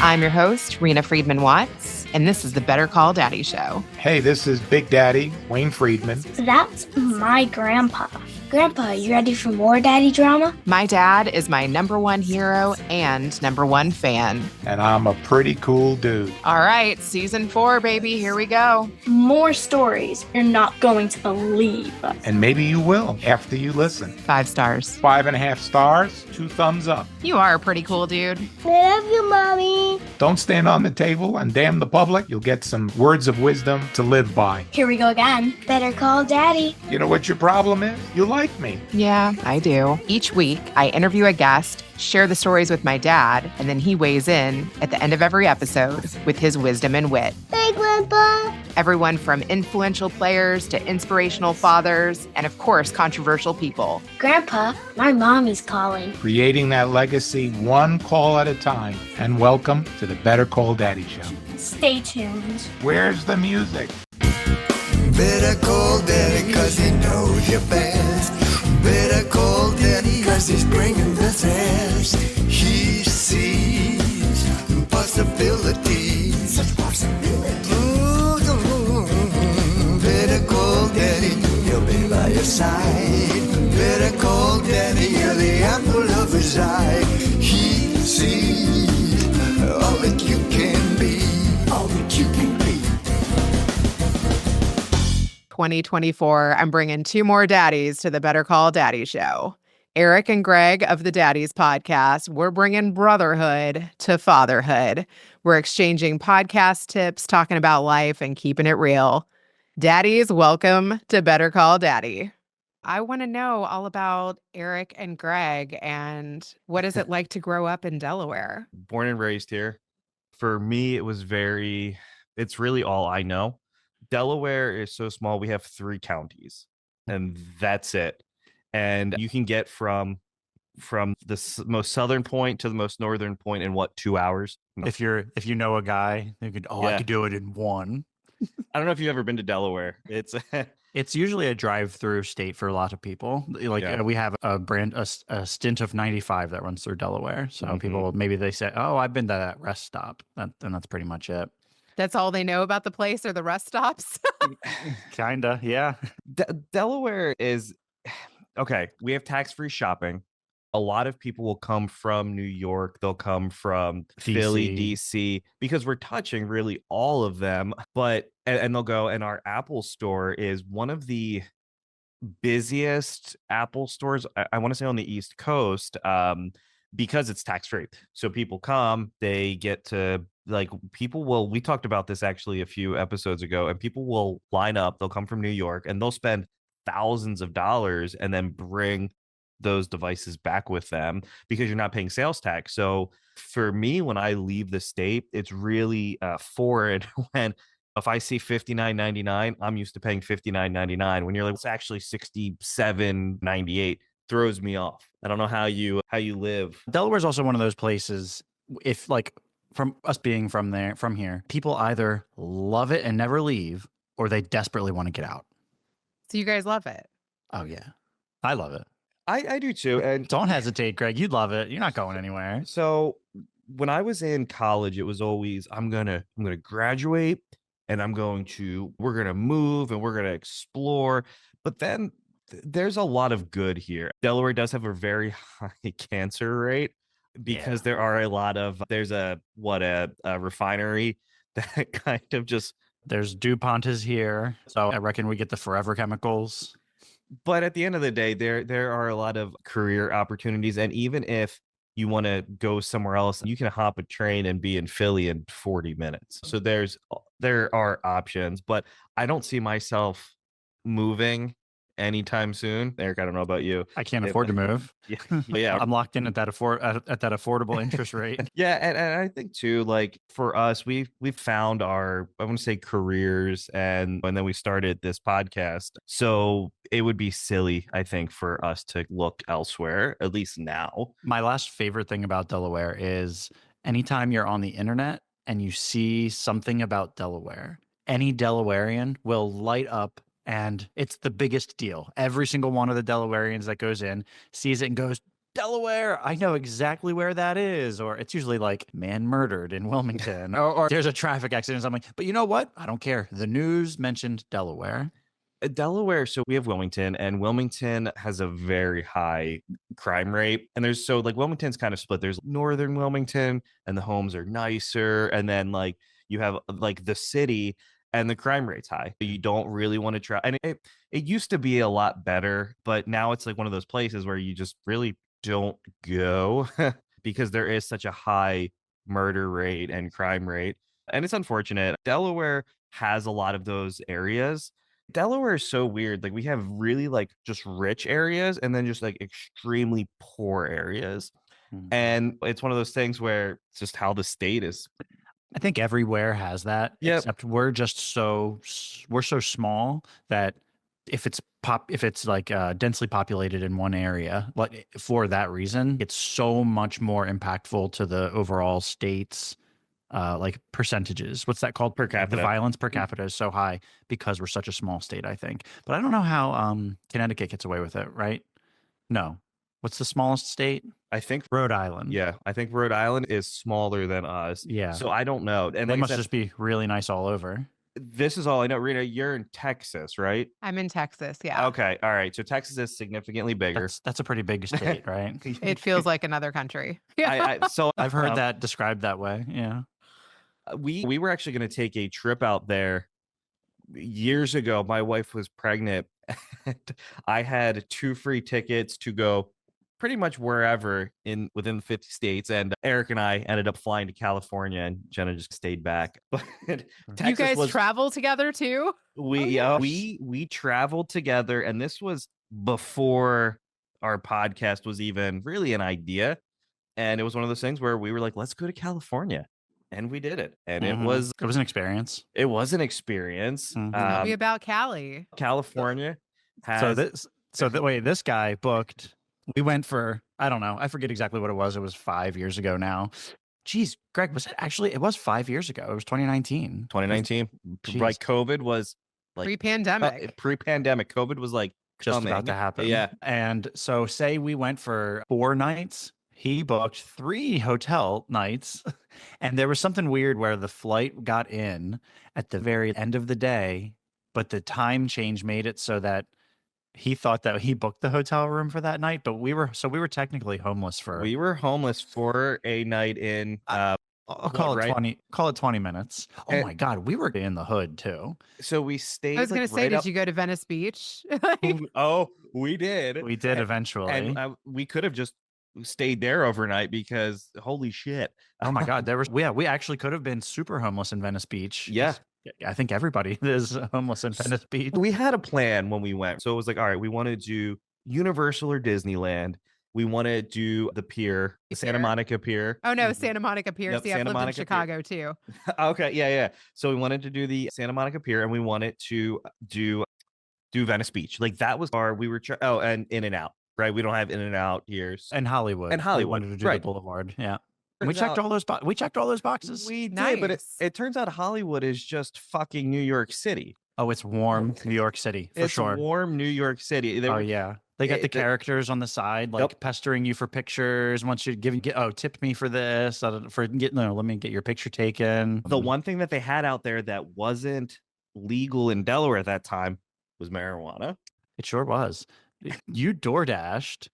I'm your host, Reena Friedman Watts, and this is the Better Call Daddy Show. Hey, this is Big Daddy, Wayne Friedman. That's my grandpa. Grandpa, you ready for more daddy drama? My dad is my number one hero and number one fan. And I'm a pretty cool dude. All right, season 4, baby. Here we go. More stories you're not going to believe. And maybe you will after you listen. 5 stars. 5.5 stars, 2 thumbs up. You are a pretty cool dude. I love you, Mommy. Don't stand on the table and damn the public. You'll get some words of wisdom to live by. Here we go again. Better call Daddy. You know what your problem is? You like me. Yeah, I do. Each week, I interview a guest, share the stories with my dad, and then he weighs in at the end of every episode with his wisdom and wit. Hey, Grandpa. Everyone from influential players to inspirational fathers, and of course, controversial people. Grandpa, my mommy's calling. Creating that legacy one call at a time. And welcome to the Better Call Daddy Show. Stay tuned. Where's the music? Better call Daddy cause he knows you best. Better call Daddy cause he's bringing the test. He sees possibilities. Such possibilities. Better call Daddy, he'll be by your side. Better call Daddy, you're the apple of his eye. He sees all that you can be. All that you can be. 2024, I'm bringing 2 more daddies to the Better Call Daddy Show. Erik and Greg of the Daddies Podcast. We're bringing brotherhood to fatherhood. We're exchanging podcast tips, talking about life, and keeping it real. Daddies, welcome to Better Call Daddy. I want to know all about Erik and Greg and what is it like to grow up in Delaware? Born and raised here. For me, it's really all I know. Delaware is so small. We have 3 counties and that's it. And you can get from the most southern point to the most northern point in 2 hours? If you know a guy, you could I could do it in 1. I don't know if you've ever been to Delaware. It's usually a drive-through state for a lot of people. We have a stint of 95 that runs through Delaware. So people, maybe they say, "Oh, I've been to that rest stop." And that's pretty much it. That's all they know about the place or the rest stops? Kinda, yeah. Delaware is okay. We have tax-free shopping. A lot of people will come from New York. They'll come from Philly, DC, because we're touching really all of them. But and they'll go, and our Apple store is one of the busiest Apple stores, I want to say, on the East Coast, because it's tax-free. So people come, they get to, we talked about this actually a few episodes ago, and people will line up, they'll come from New York, and they'll spend thousands of dollars and then bring those devices back with them because you're not paying sales tax. So for me, when I leave the state, it's really foreign when if I see $59.99, I'm used to paying $59.99. When you're like, it's actually $67.98, throws me off. I don't know how you live. Delaware is also one of those places, if from us being from here, people either love it and never leave, or they desperately want to get out. So you guys love it? Oh yeah, I love it. I do too. And don't hesitate, Greg. You'd love it. You're not going anywhere. So when I was in college, it was always, I'm gonna graduate and we're gonna move and we're gonna explore. But then there's a lot of good here. Delaware does have a very high cancer rate because there are a lot of, there's a refinery that kind of just, there's DuPont is here. So I reckon we get the forever chemicals. But at the end of the day, there are a lot of career opportunities. And even if you want to go somewhere else, you can hop a train and be in Philly in 40 minutes. So there are options, but I don't see myself moving anytime soon. Erik, I don't know about you. I can't afford to move. Yeah. I'm locked in at that affordable interest rate. Yeah, and I think too, for us, we've found our, I want to say, careers, and then we started this podcast. So it would be silly, I think, for us to look elsewhere, at least now. My last favorite thing about Delaware is anytime you're on the internet and you see something about Delaware, any Delawarean will light up. And it's the biggest deal. Every single one of the Delawareans that goes in sees it and goes, Delaware, I know exactly where that is. Or it's usually like man murdered in Wilmington, or there's a traffic accident or something. But you know what? I don't care. The news mentioned Delaware. Delaware, so we have Wilmington, and Wilmington has a very high crime rate. And there's so like Wilmington's kind of split. There's northern Wilmington, and the homes are nicer. And then like you have like the city, and the crime rate's high. You don't really want to try. And it used to be a lot better, but now it's like one of those places where you just really don't go because there is such a high murder rate and crime rate. And it's unfortunate. Delaware has a lot of those areas. Delaware is so weird. Like we have really like just rich areas and then just like extremely poor areas. And it's one of those things where it's just how the state is. I think everywhere has that, except we're so small that if it's like densely populated in one area, like for that reason, it's so much more impactful to the overall state's like percentages. What's that called? Per capita. The violence per capita is so high because we're such a small state, I think. But I don't know how Connecticut gets away with it, right? No. What's the smallest state? I think Rhode Island. Yeah, I think Rhode Island is smaller than us. Yeah. So I don't know. And they like must just be really nice all over. This is all I know. Reena, you're in Texas, right? I'm in Texas. Yeah. Okay. All right. So Texas is significantly bigger. That's a pretty big state, right? It feels like another country. So I've heard that described that way. Yeah. We were actually going to take a trip out there years ago. My wife was pregnant. And I had 2 free tickets to go pretty much wherever within the 50 states. And Erik and I ended up flying to California, and Jenna just stayed back. But you guys travel together too? We traveled together, and this was before our podcast was even really an idea. And it was one of those things where we were like, let's go to California. And we did it. And it was an experience. It was an experience. Tell me about Cali. California has this guy booked. We went for, I don't know, I forget exactly what it was. It was 5 years ago now. Jeez, Greg, it was 5 years ago. It was 2019. 2019. Right. COVID was like pre-pandemic. Pre-pandemic. COVID was like just about to happen. Yeah. And so say we went for 4 nights. He booked 3 hotel nights, and there was something weird where the flight got in at the very end of the day, but the time change made it so that he thought that he booked the hotel room for that night, but we were technically homeless for. We were homeless for a night in. I'll call it 20 minutes. Oh my God, we were in the hood too. So we stayed. I was going to say, did you go to Venice Beach? Oh, we did. We did eventually, and we could have just stayed there overnight because holy shit. Oh my God, we actually could have been super homeless in Venice Beach. Yeah. I think everybody is homeless in Venice Beach. We had a plan when we went. So it was like, all right, we want to do Universal or Disneyland. We want to do the pier, the Santa Monica Pier. Oh no, Santa Monica Pier. Yep, See, I've lived in Chicago too. Okay, yeah. So we wanted to do the Santa Monica Pier, and we wanted to do Venice Beach. Like that was and In-N-Out. Right, we don't have In-N-Out here. And Hollywood. We wanted to do the Boulevard. Yeah. We checked all those boxes. We did, but it turns out Hollywood is just fucking New York City. Oh, it's warm New York City for sure. It's warm New York City. Yeah. They got the characters on the side, like pestering you for pictures. Once you tip me for this, let me get your picture taken. The one thing that they had out there that wasn't legal in Delaware at that time was marijuana. It sure was. You DoorDashed.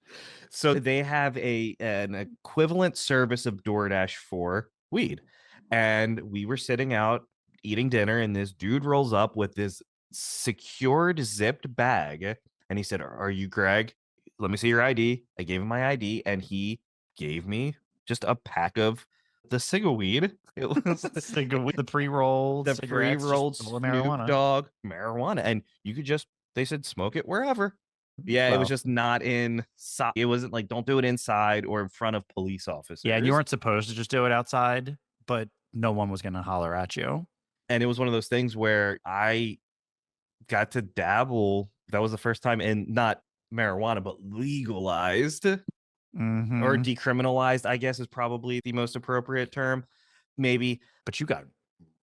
So they have an equivalent service of DoorDash for weed. And we were sitting out eating dinner, and this dude rolls up with this secured zipped bag. And he said, "Are you Greg? Let me see your ID." I gave him my ID, and he gave me just a pack of the cigga-weed. It was the pre-rolled, Snoop Dogg marijuana. And you could they said, smoke it wherever. Yeah, it was just not inside. It wasn't like, don't do it inside or in front of police officers. Yeah, and you weren't supposed to just do it outside, but no one was going to holler at you. And it was one of those things where I got to dabble. That was the first time in not marijuana, but legalized or decriminalized, I guess is probably the most appropriate term. Maybe. But you got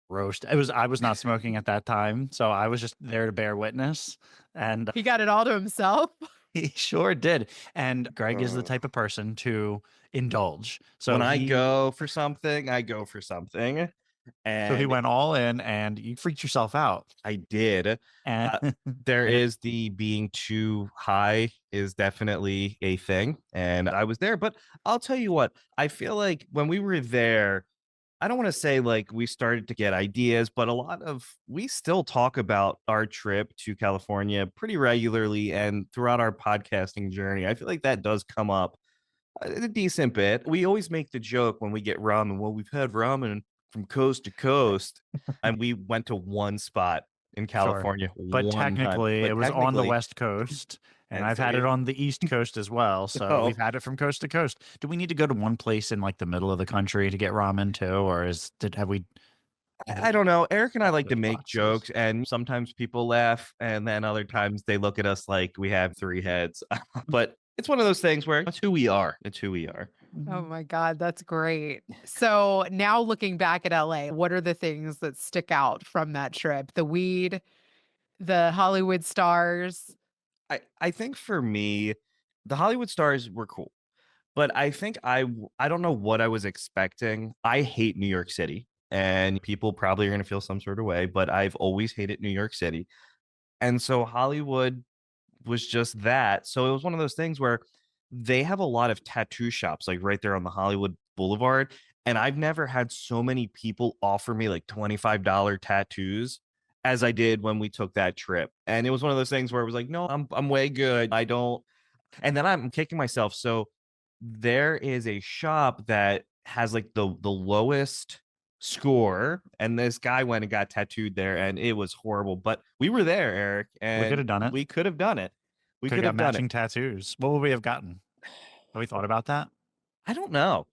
roast. I was not smoking at that time, so I was just there to bear witness. And he got it all to himself. He sure did. And Greg is the type of person to indulge. So when I go for something, I go for something. And so he went all in and you freaked yourself out. I did. And There is the being too high is definitely a thing. And I was there. But I'll tell you what, I feel like when we were there, I don't want to say like we started to get ideas, but we still talk about our trip to California pretty regularly. And throughout our podcasting journey, I feel like that does come up a decent bit. We always make the joke when we get ramen. Well, we've had ramen from coast to coast, and we went to one spot in California. But technically, it was on the West Coast, and I've had it on the East Coast as well. So we've had it from coast to coast. Do we need to go to one place in like the middle of the country to get ramen too, or have we? I don't know. Erik and I like to make jokes, and sometimes people laugh, and then other times they look at us like we have three heads. But it's one of those things where it's who we are. It's who we are. Oh my God, that's great. So now looking back at LA, what are the things that stick out from that trip? The weed, the Hollywood stars. I think for me, the Hollywood stars were cool, but I think I don't know what I was expecting. I hate New York City, and people probably are going to feel some sort of way, but I've always hated New York City. And so Hollywood was just that. So it was one of those things where they have a lot of tattoo shops like right there on the Hollywood Boulevard. And I've never had so many people offer me like $25 tattoos as I did when we took that trip. And it was one of those things where it was like, no, I'm way good. I don't. And then I'm kicking myself. So there is a shop that has like the lowest score, and this guy went and got tattooed there, and it was horrible. But we were there, Erik, and we could have done it. We could have done it. We could have matching tattoos. What would we have gotten? Have we thought about that? I don't know.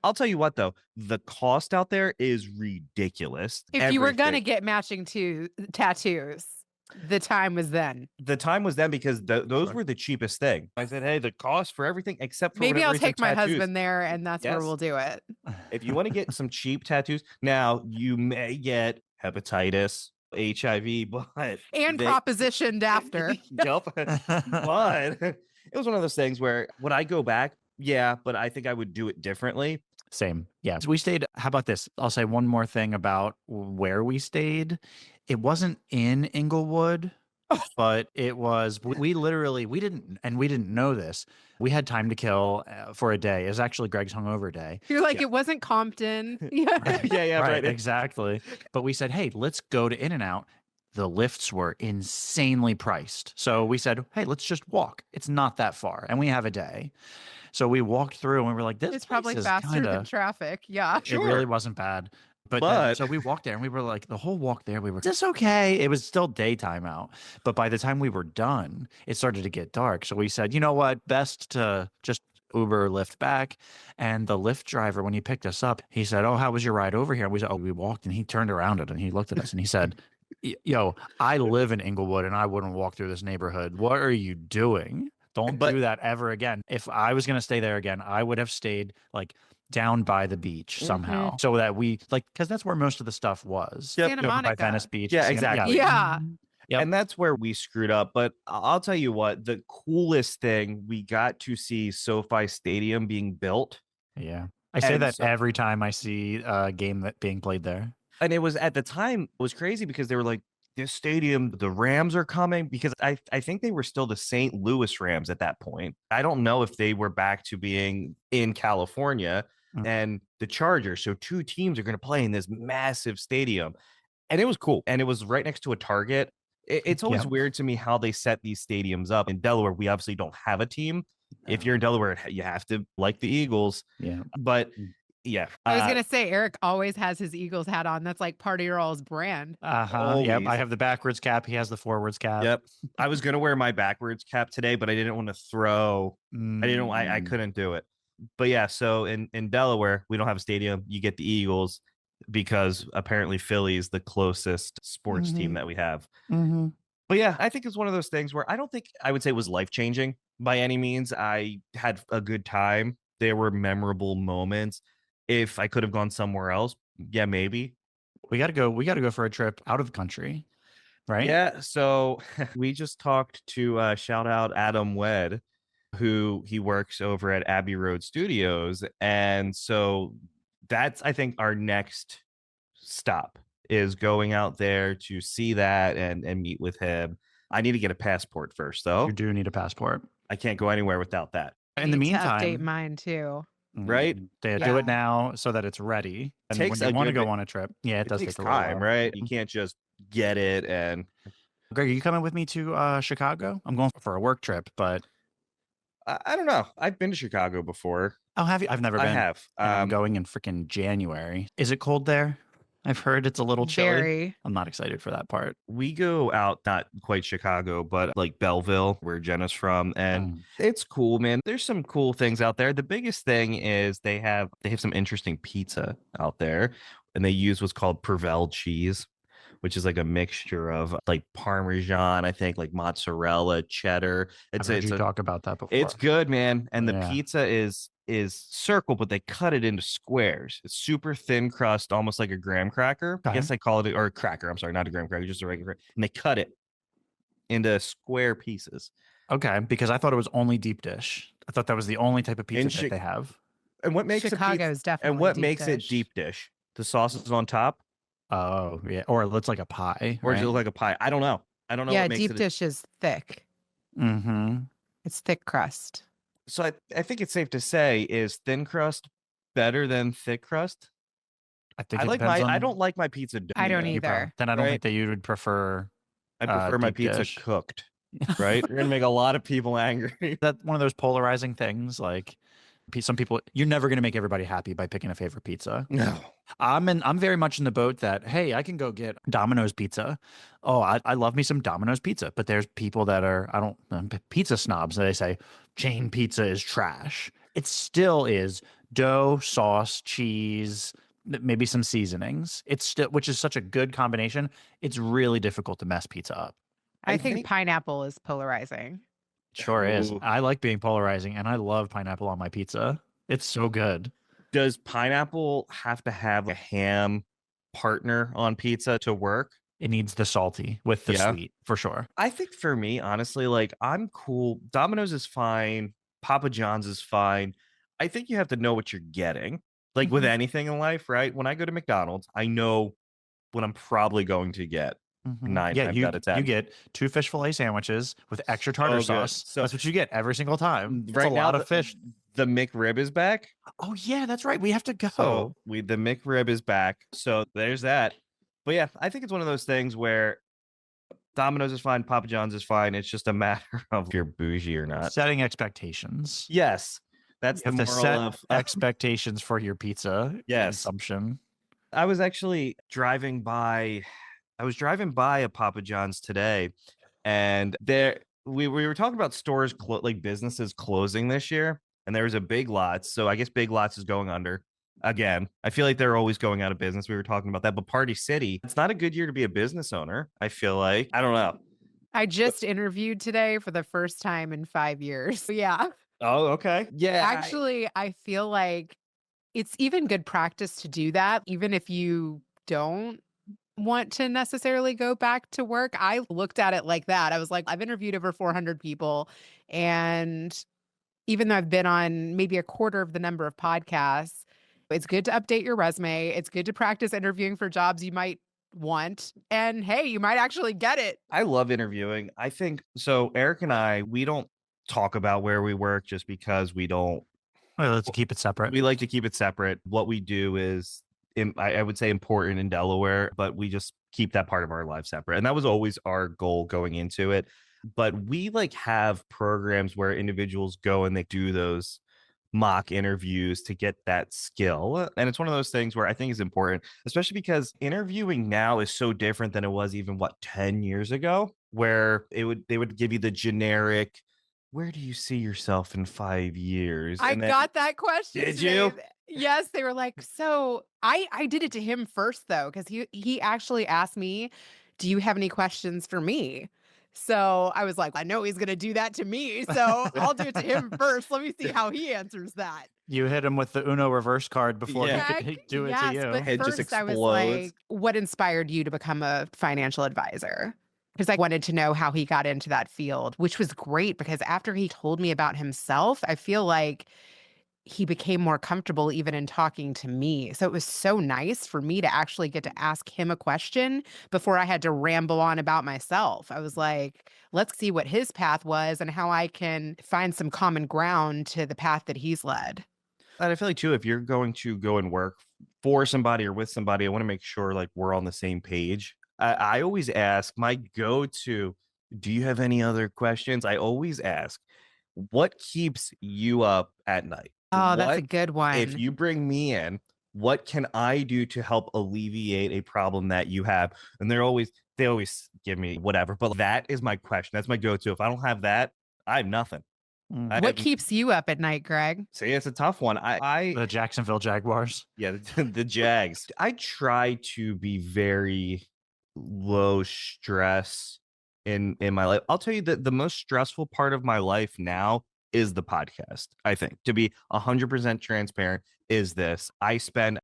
I'll tell you what, though, the cost out there is ridiculous. If you were going to get matching tattoos, the time was then. The time was then because those were the cheapest thing. I said, hey, the cost for everything except for maybe I'll take my husband there, and that's where we'll do it. If you want to get some cheap tattoos, now you may get hepatitis, HIV, but propositioned after. But it was one of those things where would I go back? Yeah, but I think I would do it differently. Same. Yeah. So we stayed. How about this? I'll say one more thing about where we stayed. It wasn't in Inglewood, but it was, we didn't know this. We had time to kill for a day. It was actually Greg's hungover day. You're like, It wasn't Compton. Yeah, right. Exactly. But we said, hey, let's go to In-N-Out. The lifts were insanely priced. So we said, hey, let's just walk. It's not that far. And we have a day. So we walked through and we were like, this it's probably faster than traffic. Yeah. Sure. It really wasn't bad. But so we walked there and we were like, the whole walk there, we were, is this okay? It was still daytime out. But by the time we were done, it started to get dark. So we said, you know what? Best to just Uber or Lyft back. And the Lyft driver, when he picked us up, he said, oh, how was your ride over here? And we said, oh, we walked. And he turned around and he looked at us and he said, yo, I live in Inglewood and I wouldn't walk through this neighborhood. What are you doing? Don't do that ever again. If I was going to stay there again, I would have stayed like down by the beach somehow, so that we because that's where most of the stuff was. Santa Monica. By Venice Beach. Yeah, exactly. Yeah. Yep. And that's where we screwed up. But I'll tell you what, the coolest thing, we got to see SoFi Stadium being built. Yeah. I say that every time I see a game that being played there. And it was at the time, it was crazy because they were like, this stadium, the Rams are coming, because I think they were still the St. Louis Rams at that point. I don't know if they were back to being in California and the Chargers. So two teams are going to play in this massive stadium. And it was cool. And it was right next to a Target. It's always weird to me how they set these stadiums up. In Delaware, we obviously don't have a team. If you're in Delaware, you have to like the Eagles. Yeah. But yeah. I was going to say, Erik always has his Eagles hat on. That's like part of your all's brand. Yep. I have the backwards cap. He has the forwards cap. Yep. I was going to wear my backwards cap today, but I didn't want to throw. I couldn't do it. But yeah, so in Delaware, we don't have a stadium. You get the Eagles because apparently Philly is the closest sports team that we have. But yeah, I think it's one of those things where I don't think I would say it was life-changing by any means. I had a good time. There were memorable moments. If I could have gone somewhere else, yeah, maybe. We got to go for a trip out of the country. right? Yeah. So we just talked to shout out Adam Wed, who he works over at Abbey Road Studios. And so that's, I think, our next stop is going out there to see that and meet with him. I need to get a passport first, though. You do need a passport. I can't go anywhere without that. In the Need to meantime, update mine too. Right? They do it now so that it's ready. And Takes when you a want to good go bit- on a trip, yeah, it does takes take a little time, while. right? You can't just get it. And Greg, are you coming with me to Chicago? I'm going for a work trip, but I don't know. I've been to Chicago before. oh, have you? I've never been. I have. And I'm going in freaking January. Is it cold there? I've heard it's a little chilly. Very. I'm not excited for that part. We go out, not quite Chicago, but like Belleville, where Jenna's from, and it's cool, man. There's some cool things out there. The biggest thing is they have some interesting pizza out there, and they use what's called Provel cheese, which is like a mixture of like Parmesan, I think, like mozzarella, cheddar. I've heard you talk about that before. It's good, man. And the Yeah. pizza is circle, but they cut it into squares. It's super thin crust, almost like a graham cracker. I Okay. guess they call it, or a cracker. I'm sorry, not a graham cracker, just a regular. And they cut it into square pieces. Okay, because I thought it was only deep dish. I thought that was the only type of pizza that they have. And what makes Chicago's definitely and what deep makes dish. it deep dish? The sauce is on top, Oh, yeah. Or it looks like a pie. or does it look like a pie? I don't know. I don't know. Yeah, what makes deep it dish is thick. Mm-hmm. It's thick crust. So I think it's safe to say, is thin crust better than thick crust? I think I it like depends I on- don't like my pizza. I don't doughy. either. Then I don't Right? think that you would prefer I prefer my deep pizza dish. cooked. Right? You're gonna make a lot of people angry. that one of those polarizing things. Like some people, you're never going to make everybody happy by picking a favorite pizza. No. I'm very much in the boat that, hey, I can go get Domino's pizza. Oh, I love me some Domino's pizza. But there's people that are, pizza snobs. They say chain pizza is trash. It still is dough, sauce, cheese, maybe some seasonings. It's still, which is such a good combination. It's really difficult to mess pizza up. I think pineapple is polarizing. Sure is. Ooh. I like being polarizing, and I love pineapple on my pizza. It's so good. Does pineapple have to have a ham partner on pizza to work? It needs the salty with the Yeah. sweet, for sure. I think for me, honestly, like I'm cool. Domino's is fine. Papa John's is fine. I think you have to know what you're getting. Like with anything in life, right? When I go to McDonald's, I know what I'm probably going to get. Nine times you, out of 10. you get 2 fish fillet sandwiches with extra tartar So good. sauce. So- That's what you get every single time. It's Right a now, lot of fish. The McRib is back. Oh yeah, that's right. We have to go. So the McRib is back. So there's that. But yeah, I think it's one of those things where Domino's is fine, Papa John's is fine. It's just a matter of if you're bougie or not. Setting expectations. Yes. That's You the have to moral set of expectations for your pizza Yes. consumption. I was actually driving by a Papa John's today, and there we were talking about stores like businesses closing this year, and there was a Big Lots. So I guess Big Lots is going under again. I feel like they're always going out of business. We were talking about that, but Party City, it's not a good year to be a business owner. I feel like I don't know. I just interviewed today for the first time in 5 years. Yeah. Oh, okay, yeah. Actually, I feel like it's even good practice to do that, even if you don't want to necessarily go back to work. I looked at it like that. I was like, I've interviewed over 400 people. And even though I've been on maybe a quarter of the number of podcasts, it's good to update your resume. It's good to practice interviewing for jobs you might want. And hey, you might actually get it. I love interviewing. I think so. Erik and I, we don't talk about where we work just because we don't. Well, let's keep it separate. We like to keep it separate. What we do is, I would say, important in Delaware, but we just keep that part of our life separate. And that was always our goal going into it. But we like have programs where individuals go and they do those mock interviews to get that skill. And it's one of those things where I think is important, especially because interviewing now is so different than it was even 10 years ago, where they would give you the generic, where do you see yourself in 5 years? I got that question. Did today. you? Yes, they were like, so I did it to him first though, because he actually asked me, do you have any questions for me? So I was like, I know he's gonna do that to me, so I'll do it to him first. Let me see how he answers that. You hit him with the Uno reverse card before Yeah. he could do it Yes, to you. but Head just first I was explodes. like, what inspired you to become a financial advisor? because I wanted to know how he got into that field, which was great because after he told me about himself, I feel like he became more comfortable even in talking to me. So it was so nice for me to actually get to ask him a question before I had to ramble on about myself. I was like, let's see what his path was and how I can find some common ground to the path that he's led. And I feel like too, if you're going to go and work for somebody or with somebody, I want to make sure like we're on the same page. I always ask my go-to, do you have any other questions? I always ask, what keeps you up at night? Oh, that's a What, good one. if you bring me in, what can I do to help alleviate a problem that you have? And they always give me whatever, but that is my question. That's my go-to. If I don't have that, I have nothing. What keeps you up at night, Greg? See, it's a tough one. The Jacksonville Jaguars. Yeah, the Jags. I try to be very low stress in my life. I'll tell you that the most stressful part of my life now is the podcast. I think, to be 100% transparent, is this.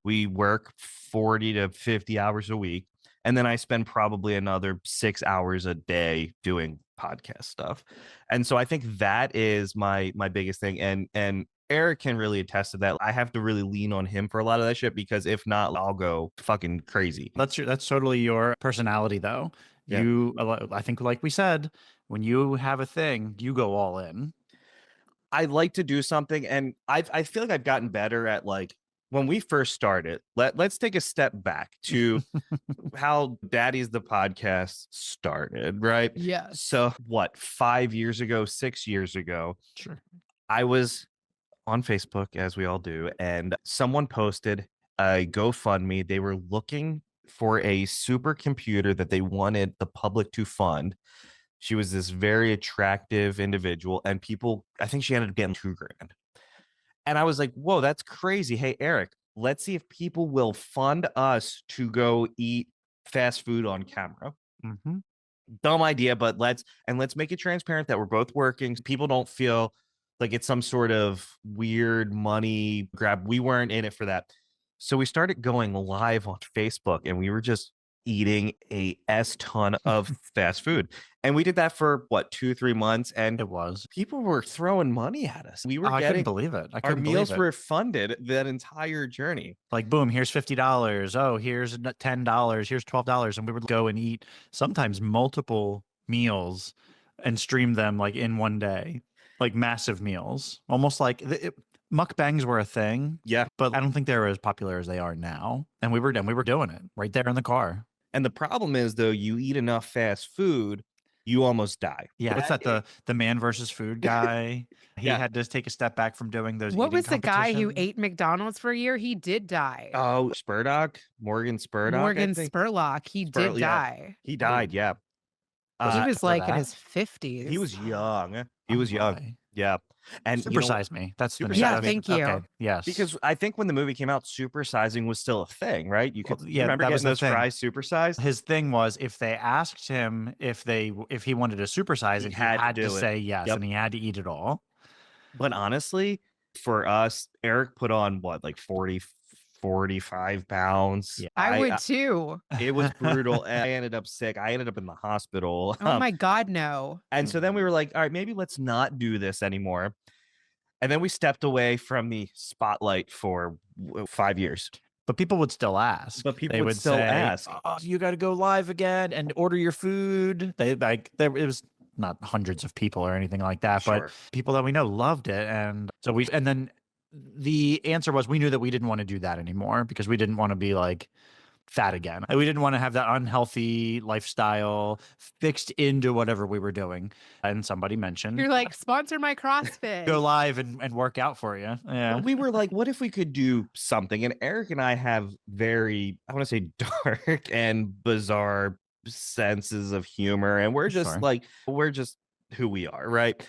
We work 40 to 50 hours a week, and then I spend probably another 6 hours a day doing podcast stuff. And so I think that is my biggest thing. And Erik can really attest to that. I have to really lean on him for a lot of that shit, because if not, I'll go fucking crazy. That's totally your personality, though. Yeah. I think, like we said, when you have a thing, you go all in. I like to do something, and I feel like I've gotten better at, like, when we first started. Let's take a step back to how Daddies the Podcast started, right? Yes. So what, 5 years ago, 6 years ago, Sure. I was on Facebook, as we all do, and someone posted a GoFundMe. They were looking for a supercomputer that they wanted the public to fund. She was this very attractive individual, and I think she ended up getting $2,000. And I was like, whoa, that's crazy. Hey, Erik, let's see if people will fund us to go eat fast food on camera. Mm-hmm. Dumb idea, but let's make it transparent that we're both working. People don't feel like it's some sort of weird money grab. We weren't in it for that. So we started going live on Facebook, and we were just eating a ton of fast food. And we did that for what, 2-3 months, and It was. people were throwing money at us. We were I couldn't getting believe it. our meals were funded that entire journey. Like, boom, here's $50. Oh, here's $10. Here's $12. And we would go and eat sometimes multiple meals and stream them like in one day, like massive meals, almost like mukbangs were a thing. Yeah. But I don't think they're as popular as they are now. And we were doing it right there in the car. And the problem is, though, you eat enough fast food, you almost die. Yeah. What's that? The man versus food guy. He had to take a step back from doing those. What eating was the guy who competitions. ate McDonald's for a year? He did die. Oh, Morgan Spurlock. Morgan Spurlock. He did die. He died. Yeah. He was like in that? his 50s. He was young. He Oh was young. my. Yeah. And Super Size Me. That's the Super name. Yeah, Size Me. thank you. Okay. Yes. Because I think when the movie came out, supersizing was still a thing, right? You could yeah, remember that was getting the those thing. fries supersized. His thing was, if they asked him if he wanted to supersize it, he had to do it. say yes, Yep. and he had to eat it all. But honestly, for us, Erik put on what, like 40, 45 pounds. Yeah. I would too. It was brutal. I ended up sick. I ended up in the hospital. Oh my God, no. And so then we were like, all right, maybe let's not do this anymore. And then we stepped away from the spotlight for 5 years. But people would still ask. But people They would still say, ask. "Oh, you got to go live again and order your food." It was not hundreds of people or anything like that, Sure. but people that we know loved it. And so and then the answer was, we knew that we didn't want to do that anymore because we didn't want to be like fat again. We didn't want to have that unhealthy lifestyle fixed into whatever we were doing. And somebody mentioned, You're like, sponsor my CrossFit. go live and work out for you. Yeah. But we were like, what if we could do something? And Erik and I have very, I want to say, dark and bizarre senses of humor. And we're just we're just who we are, right?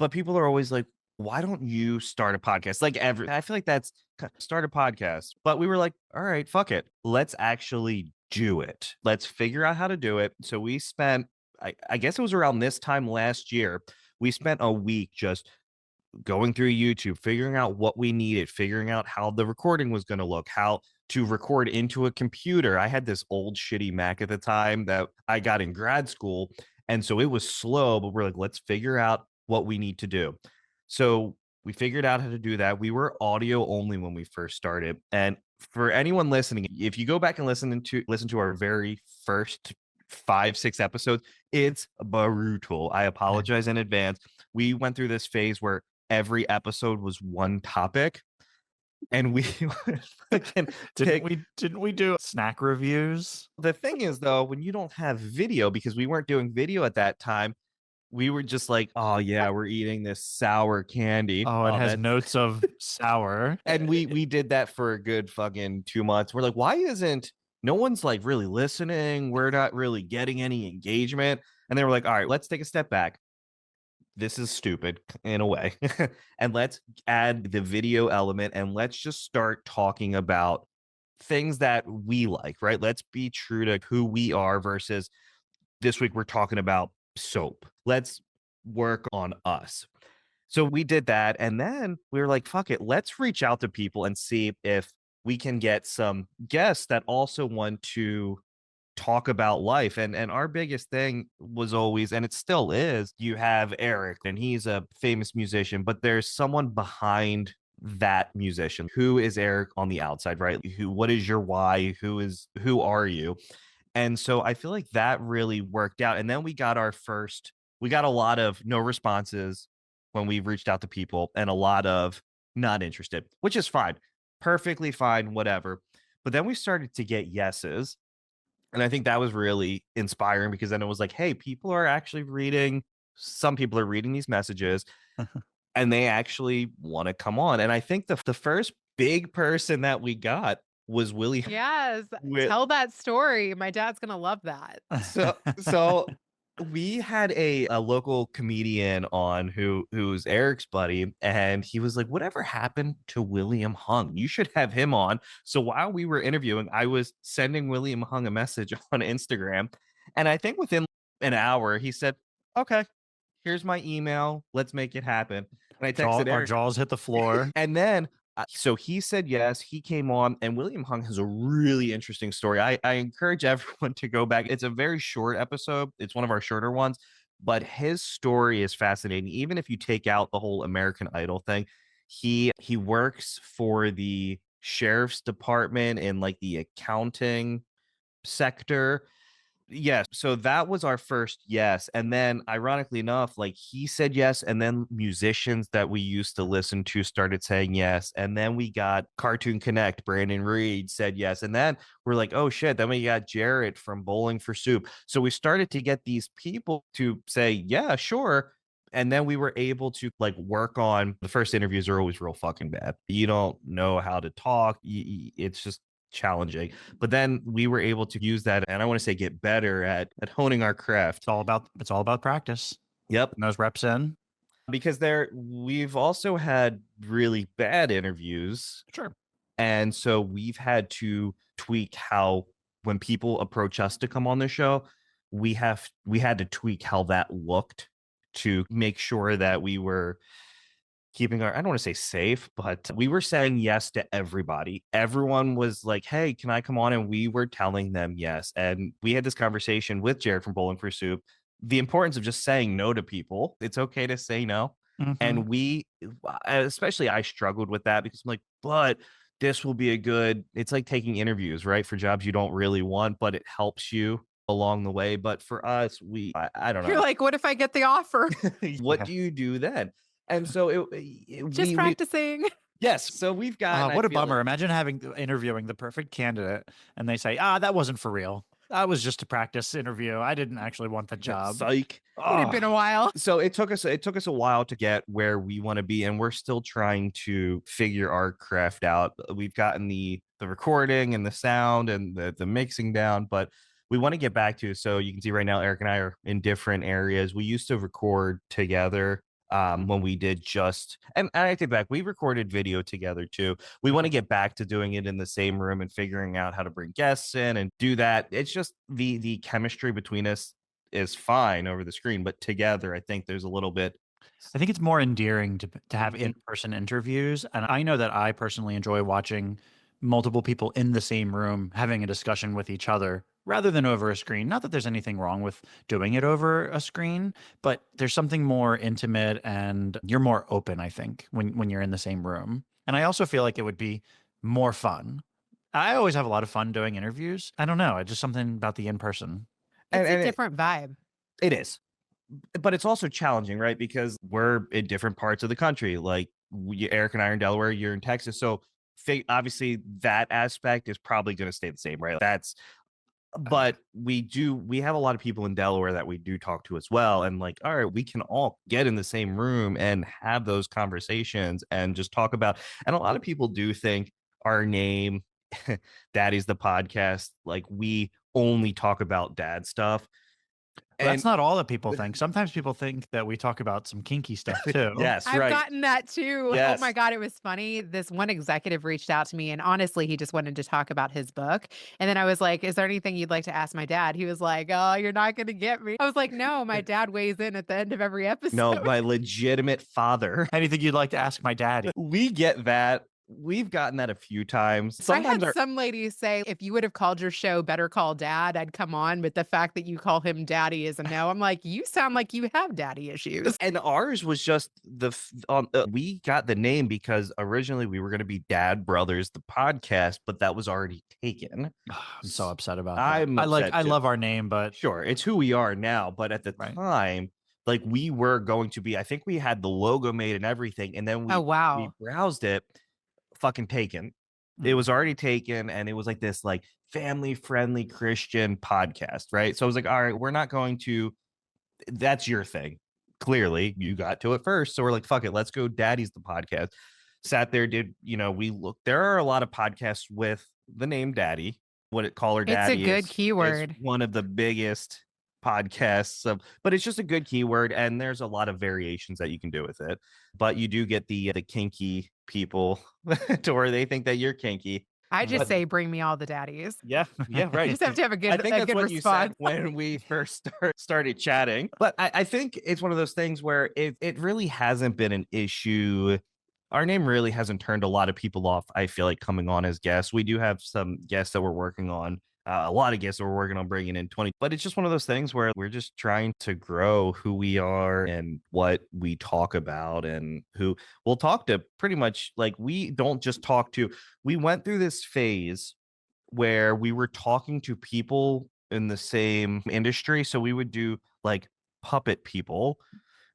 But people are always like, why don't you start a podcast? Like I feel like that's start a podcast. But we were like, all right, fuck it. Let's actually do it. Let's figure out how to do it. So we spent, I guess it was around this time last year, we spent a week just going through YouTube, figuring out what we needed, figuring out how the recording was going to look, how to record into a computer. I had this old shitty Mac at the time that I got in grad school, And so it was slow, but we're like, let's figure out what we need to do. So we figured out how to do that. We were audio only when we first started. And for anyone listening, if you go back and listen to our very first 5-6 episodes, it's brutal. I apologize in advance. We went through this phase where every episode was one topic. And we didn't we do snack reviews? The thing is, though, when you don't have video, because we weren't doing video at that time, we were just like, oh yeah, we're eating this sour candy. Oh, it has notes of sour. And we did that for a good fucking 2 months. We're like, why isn't no one's like really listening? We're not really getting any engagement. And they were like, all right, let's take a step back. This is stupid in a way. And let's add the video element and let's just start talking about things that we like, right? Let's be true to who we are versus this week we're talking about soap. Let's work on us. So we did that. And then we were like, fuck it. Let's reach out to people and see if we can get some guests that also want to talk about life. And our biggest thing was always, and it still is, you have Erik and he's a famous musician, but there's someone behind that musician. Who is Erik on the outside, right? What is your why? Who are you? And so I feel like that really worked out. And then we got a lot of no responses when we reached out to people and a lot of not interested, which is fine, perfectly fine, whatever. But then we started to get yeses. And I think that was really inspiring because then it was like, hey, some people are reading these messages and they actually want to come on. And I think the first big person that we got was Willie. Yes. Tell that story. My dad's going to love that. So we had a local comedian on who's Erik's buddy, and he was like, whatever happened to William Hung? You should have him on. So while we were interviewing, I was sending William Hung a message on Instagram, and I think within an hour he said, okay, here's my email, let's make it happen. And I texted Our jaws hit the floor. And then so he said yes, he came on, and William Hung has a really interesting story. I encourage everyone to go back. It's a very short episode. It's one of our shorter ones, but his story is fascinating. Even if you take out the whole American Idol thing, he works for the sheriff's department in like the accounting sector. Yes. So that was our first yes. And then ironically enough, like he said yes. And then musicians that we used to listen to started saying yes. And then we got Cartoon Connect, Brandon Reed said yes. And then we're like, oh shit. Then we got Jarrett from Bowling for Soup. So we started to get these people to say, yeah, sure. And then we were able to like work on the first interviews are always real fucking bad. You don't know how to talk. It's just challenging, but then we were able to use that, and I want to say get better at honing our craft. It's all about practice. Yep. And those reps in, because we've also had really bad interviews. Sure. And so we've had to tweak how when people approach us to come on the show, we had to tweak how that looked to make sure that we were keeping I don't want to say safe, but we were saying yes to everybody. Everyone was like, hey, can I come on? And we were telling them yes. And we had this conversation with Jared from Bowling for Soup, the importance of just saying no to people. It's okay to say no. Mm-hmm. And especially I struggled with that because I'm like, but this will be it's like taking interviews, right? For jobs you don't really want, but it helps you along the way. But for us, I don't know. You're like, what if I get the offer? What do you do then? And so just practicing. Yes. So we've got. What a bummer. Imagine interviewing the perfect candidate and they say, that wasn't for real. That was just a practice interview. I didn't actually want the job. Psych. It had been a while. So it took us a while to get where we want to be. And we're still trying to figure our craft out. We've gotten the recording and the sound and the mixing down, but we want to get back to. So you can see right now, Erik and I are in different areas. We used to record together. When we did and I take back, we recorded video together too. We want to get back to doing it in the same room and figuring out how to bring guests in and do that. It's just the chemistry between us is fine over the screen, but together, I think there's a little bit. I think it's more endearing to have in-person interviews. And I know that I personally enjoy watching multiple people in the same room having a discussion with each other rather than over a screen. Not that there's anything wrong with doing it over a screen, but there's something more intimate and you're more open, I think, when you're in the same room. And I also feel like it would be more fun. I always have a lot of fun doing interviews. I don't know. It's just something about the in-person. It's a different vibe. It is. But it's also challenging, right? Because we're in different parts of the country. Like Erik and I are in Delaware, you're in Texas. So obviously that aspect is probably going to stay the same, right? But we have a lot of people in Delaware that we do talk to as well. And like, all right, we can all get in the same room and have those conversations and just talk about, and a lot of people do think our name, Daddies the Podcast, like we only talk about dad stuff. That's not all that people think. Sometimes people think that we talk about some kinky stuff too. Yes, I've gotten that too. Yes. Oh my God, it was funny. This one executive reached out to me, and honestly, he just wanted to talk about his book. And then I was like, is there anything you'd like to ask my dad? He was like, oh, you're not going to get me. I was like, no, my dad weighs in at the end of every episode. No, my legitimate father. Anything you'd like to ask my daddy? We get that. We've gotten that a few times. Sometimes I had some ladies say, if you would have called your show Better Call Dad, I'd come on. But the fact that you call him daddy is a no. I'm like, you sound like you have daddy issues. And ours was just we got the name because originally we were going to be Dad Brothers, the podcast, but that was already taken. I'm so upset about that. I love our name, but sure, it's who we are now. But at the time, like we were going to be, I think we had the logo made and everything. And then we browsed it. Fucking taken. It was already taken, and it was like this like family friendly Christian podcast, right? So I was like, all right, we're not going to, that's your thing. Clearly you got to it first, so we're like, fuck it, let's go Daddies the Podcast. Sat there, we looked, there are a lot of podcasts with the name Daddy. What it call her Daddy, it's a good keyword. One of the biggest podcasts, but it's just a good keyword, and there's a lot of variations that you can do with it. But you do get the kinky people to where they think that you're kinky. I just say, bring me all the daddies. Yeah, right. You just have to have a good, I think that's what response. You said when we first started chatting. But I think it's one of those things where it really hasn't been an issue. Our name really hasn't turned a lot of people off, I feel like, coming on as guests. We do have some guests that we're working on. A lot of guests that we're working on bringing in 20, but it's just one of those things where we're just trying to grow who we are and what we talk about, and who we'll talk to. Pretty much, like, we don't just talk to, we went through this phase where we were talking to people in the same industry. So we would do like puppet people.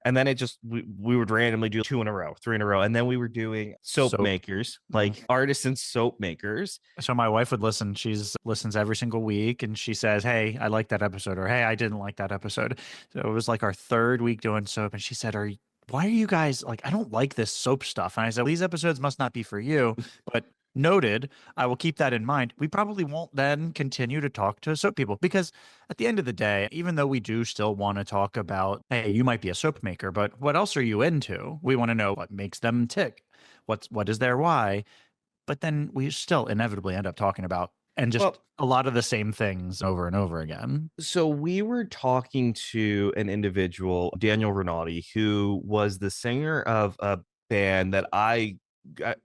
And then it just, we would randomly do 2 in a row, 3 in a row. And then we were doing soap makers, like artisan soap makers. So my wife would listen. She listens every single week, and she says, hey, I like that episode, or hey, I didn't like that episode. So it was like our 3rd week doing soap. And she said, why are you guys like, I don't like this soap stuff. And I said, these episodes must not be for you, but noted. I will keep that in mind. We probably won't then continue to talk to soap people, because at the end of the day, even though we do still want to talk about, hey, you might be a soap maker, but what else are you into? We want to know what makes them tick. What is their why? But then we still inevitably end up talking about and just a lot of the same things over and over again. So we were talking to an individual, Daniel Rinaldi, who was the singer of a band that I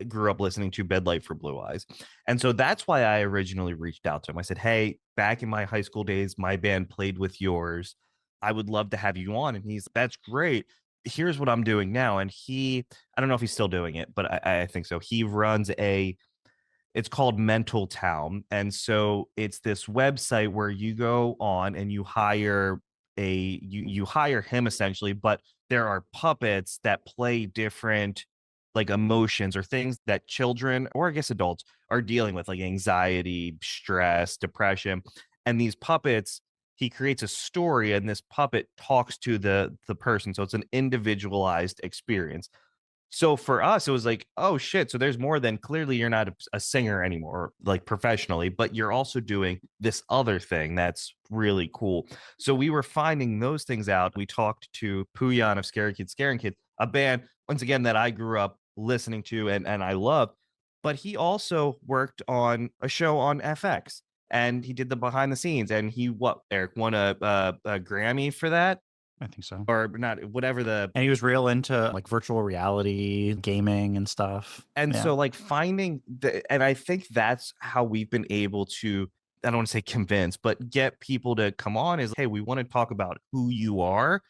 grew up listening to, Bedlight for Blue Eyes. And so that's why I originally reached out to him. I said, hey, back in my high school days, my band played with yours. I would love to have you on. And that's great. Here's what I'm doing now. And I don't know if he's still doing it, but I think so. He runs it's called Mental Town. And so it's this website where you go on and you hire you hire him essentially, but there are puppets that play different like emotions or things that children, or I guess adults, are dealing with, like anxiety, stress, depression. And these puppets, he creates a story, and this puppet talks to the person. So it's an individualized experience. So for us, it was like, oh shit. So there's more than, clearly you're not a singer anymore, like professionally, but you're also doing this other thing that's really cool. So we were finding those things out. We talked to Puyan of Scary Kids Scaring Kids, a band, once again, that I grew up listening to and I loved, but he also worked on a show on FX, and he did the behind the scenes, and he Erik won a Grammy for that. I think so. Or not, whatever and he was real into like virtual reality, gaming and stuff. And so like finding and I think that's how we've been able to I don't want to say convince, but get people to come on is, hey, we want to talk about who you are.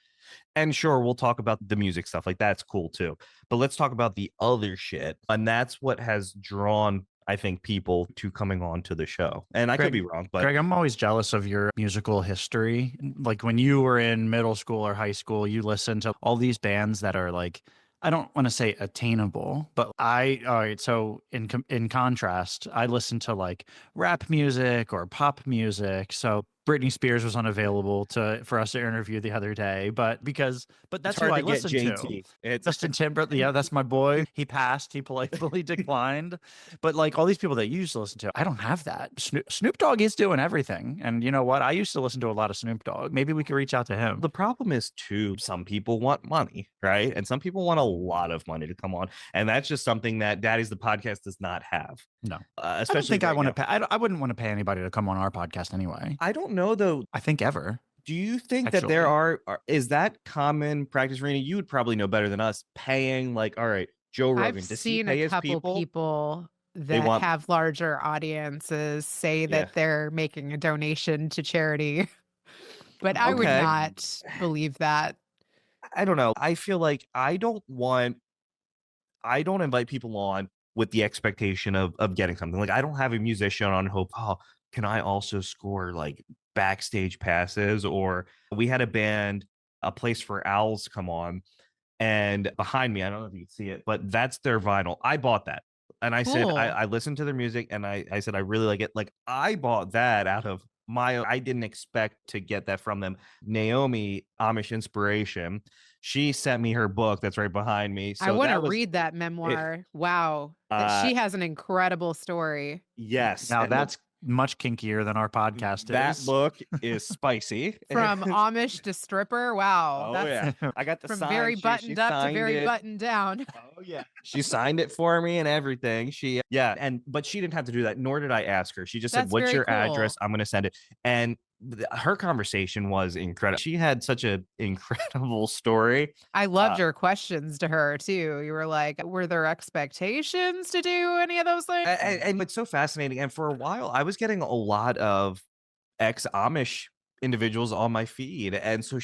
And sure, we'll talk about the music stuff. Like, that's cool too. But let's talk about the other shit. And that's what has drawn, I think, people to coming on to the show. And I could be wrong, but Greg, I'm always jealous of your musical history. Like when you were in middle school or high school, you listened to all these bands that are like, I don't want to say attainable, but all right. So in contrast, I listen to like rap music or pop music. So Britney Spears was unavailable for us to interview the other day, but that's who I listen to. It's Justin Timberlake, yeah, that's my boy. He passed. He politely declined. But like all these people that you used to listen to, I don't have that. Snoop Dogg is doing everything, and you know what? I used to listen to a lot of Snoop Dogg. Maybe we could reach out to him. The problem is too, some people want money, right? And some people want a lot of money to come on, and that's just something that Daddies the Podcast does not have. No, especially I don't think I want to pay. I wouldn't want to pay anybody to come on our podcast anyway. I don't know though. I think ever. Do you think that there is that common practice, Reena? You would probably know better than us. Paying like, all right, Joe Rogan. I've seen a couple people that have larger audiences say that they're making a donation to charity, but I would not believe that. I don't know. I feel like I don't invite people on with the expectation of getting something. Like, I don't have a musician on hope, oh, can I also score like backstage passes? Or we had a band, A Place for Owls, come on, and behind me, I don't know if you can see it, but that's their vinyl. I bought that. And I said, I listened to their music, and I said, I really like it. Like, I bought that out of I didn't expect to get that from them. Naomi Amish Inspiration, she sent me her book that's right behind me. So I want to read that memoir. Wow. She has an incredible story. Yes. Now that's much kinkier than our podcast that book is spicy. From Amish to stripper. Wow. Oh, yeah. I got the from sign. Very buttoned up to very buttoned down. Oh, yeah. She signed it for me and everything. But she didn't have to do that, nor did I ask her. She just said, what's your address? I'm going to send it. And her conversation was incredible. She had such an incredible story. I loved your questions to her too. You were like, were there expectations to do any of those things? And it's so fascinating. And for a while, I was getting a lot of ex-Amish individuals on my feed, and so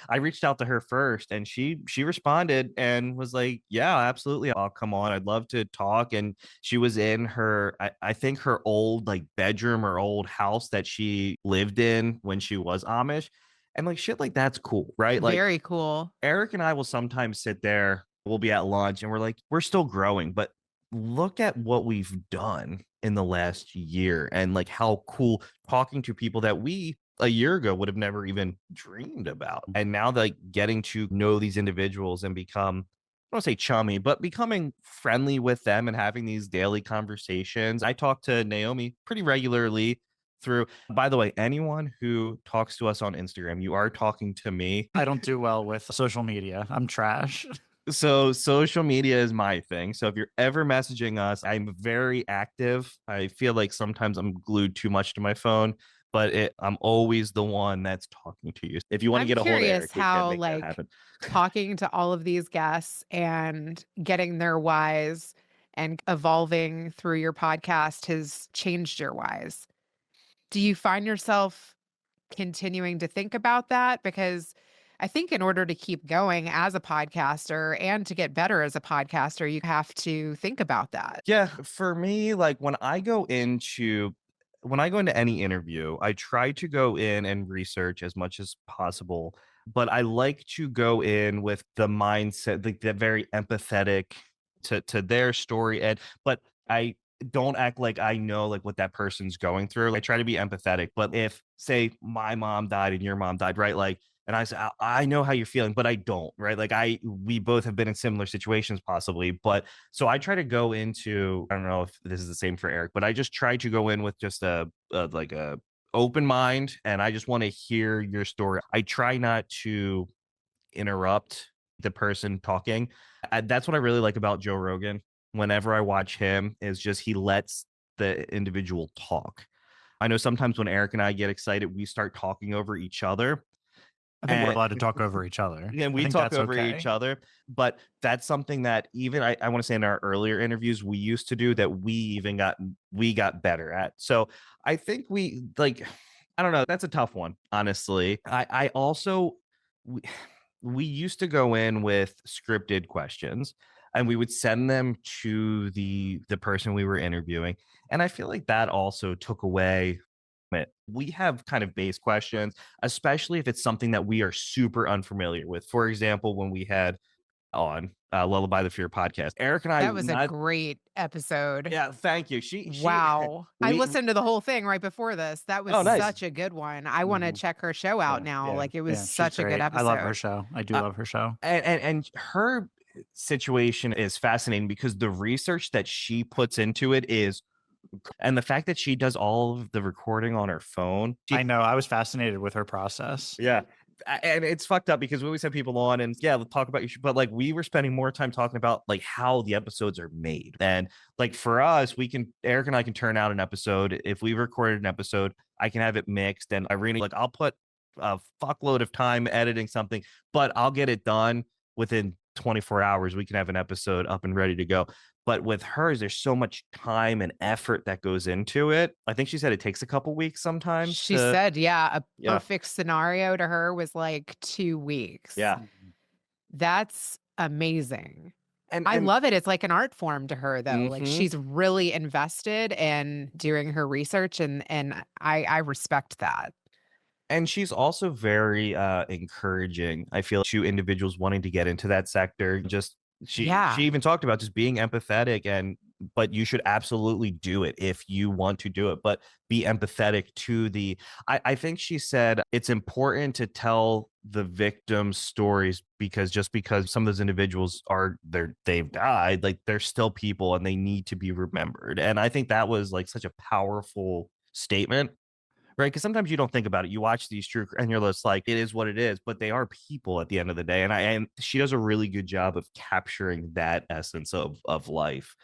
I reached out to her first, and she responded and was like, yeah, absolutely, I'll come on, I'd love to talk. And she was in her I think her old like bedroom or old house that she lived in when she was Amish, and like shit like that's cool, right? Like, very cool. Erik and I will sometimes sit there, we'll be at lunch, and we're like, we're still growing, but look at what we've done in the last year, and like how cool talking to people that we a year ago would have never even dreamed about. And now, like, getting to know these individuals and become, I don't want to say chummy, but becoming friendly with them and having these daily conversations. I talk to Naomi pretty regularly through, by the way, anyone who talks to us on Instagram, you are talking to me. I don't do well with social media. I'm trash. So social media is my thing. So if you're ever messaging us, I'm very active. I feel like sometimes I'm glued too much to my phone, but I'm always the one that's talking to you. If you want to get a hold of Erik, how like talking to all of these guests and getting their whys and evolving through your podcast has changed your whys. Do you find yourself continuing to think about that? Because I think in order to keep going as a podcaster and to get better as a podcaster, you have to think about that. Yeah, for me, like when I go into any interview, I try to go in and research as much as possible, but I like to go in with the mindset, like the very empathetic to their story. But I don't act like I know like what that person's going through. I try to be empathetic. But if, say, my mom died and your mom died, right? Like, and I said, I know how you're feeling, but I don't, right? Like we both have been in similar situations possibly, but so I try to go into, I don't know if this is the same for Erik, but I just try to go in with just a open mind, and I just want to hear your story. I try not to interrupt the person talking. That's what I really like about Joe Rogan. Whenever I watch him, is just he lets the individual talk. I know sometimes when Erik and I get excited, we start talking over each other. I think we're allowed to talk over each other. And we talk over each other, but that's something that even I want to say in our earlier interviews we used to do that we got better at. So I think we I don't know, that's a tough one, honestly. I also we used to go in with scripted questions and we would send them to the person we were interviewing, and I feel like that also took away it. We have kind of base questions, especially if it's something that we are super unfamiliar with. For example, when we had on Lullaby the Fear podcast, Erik and I. That was a great episode. Yeah, thank you. Wow. I listened to the whole thing right before this. That was such a good one. I want to check her show out now. Yeah, like it was such a good episode. I love her show. I do love her show. And her situation is fascinating because the research that she puts into it is, and the fact that she does all of the recording on her phone. I know. I was fascinated with her process. Yeah. And it's fucked up because we always have people on and we'll talk about you, but like we were spending more time talking about like how the episodes are made. And like for us, Erik and I can turn out an episode. If we recorded an episode, I can have it mixed, and Irene, like I'll put a fuckload of time editing something, but I'll get it done within 24 hours. We can have an episode up and ready to go. But with hers, there's so much time and effort that goes into it. I think she said it takes a couple weeks sometimes. She said, a perfect scenario to her was like 2 weeks. Yeah. That's amazing. And I love it. It's like an art form to her, though. Like she's really invested in doing her research, and I respect that. And she's also very encouraging, I feel, to individuals wanting to get into that sector. She even talked about just being empathetic, but you should absolutely do it if you want to do it, but be empathetic to I think she said it's important to tell the victims' stories because just because some of those individuals they've died, like they're still people and they need to be remembered. And I think that was like such a powerful statement. Right, because sometimes you don't think about it. You watch these true, and you're just like, it is what it is. But they are people at the end of the day, and she does a really good job of capturing that essence of life,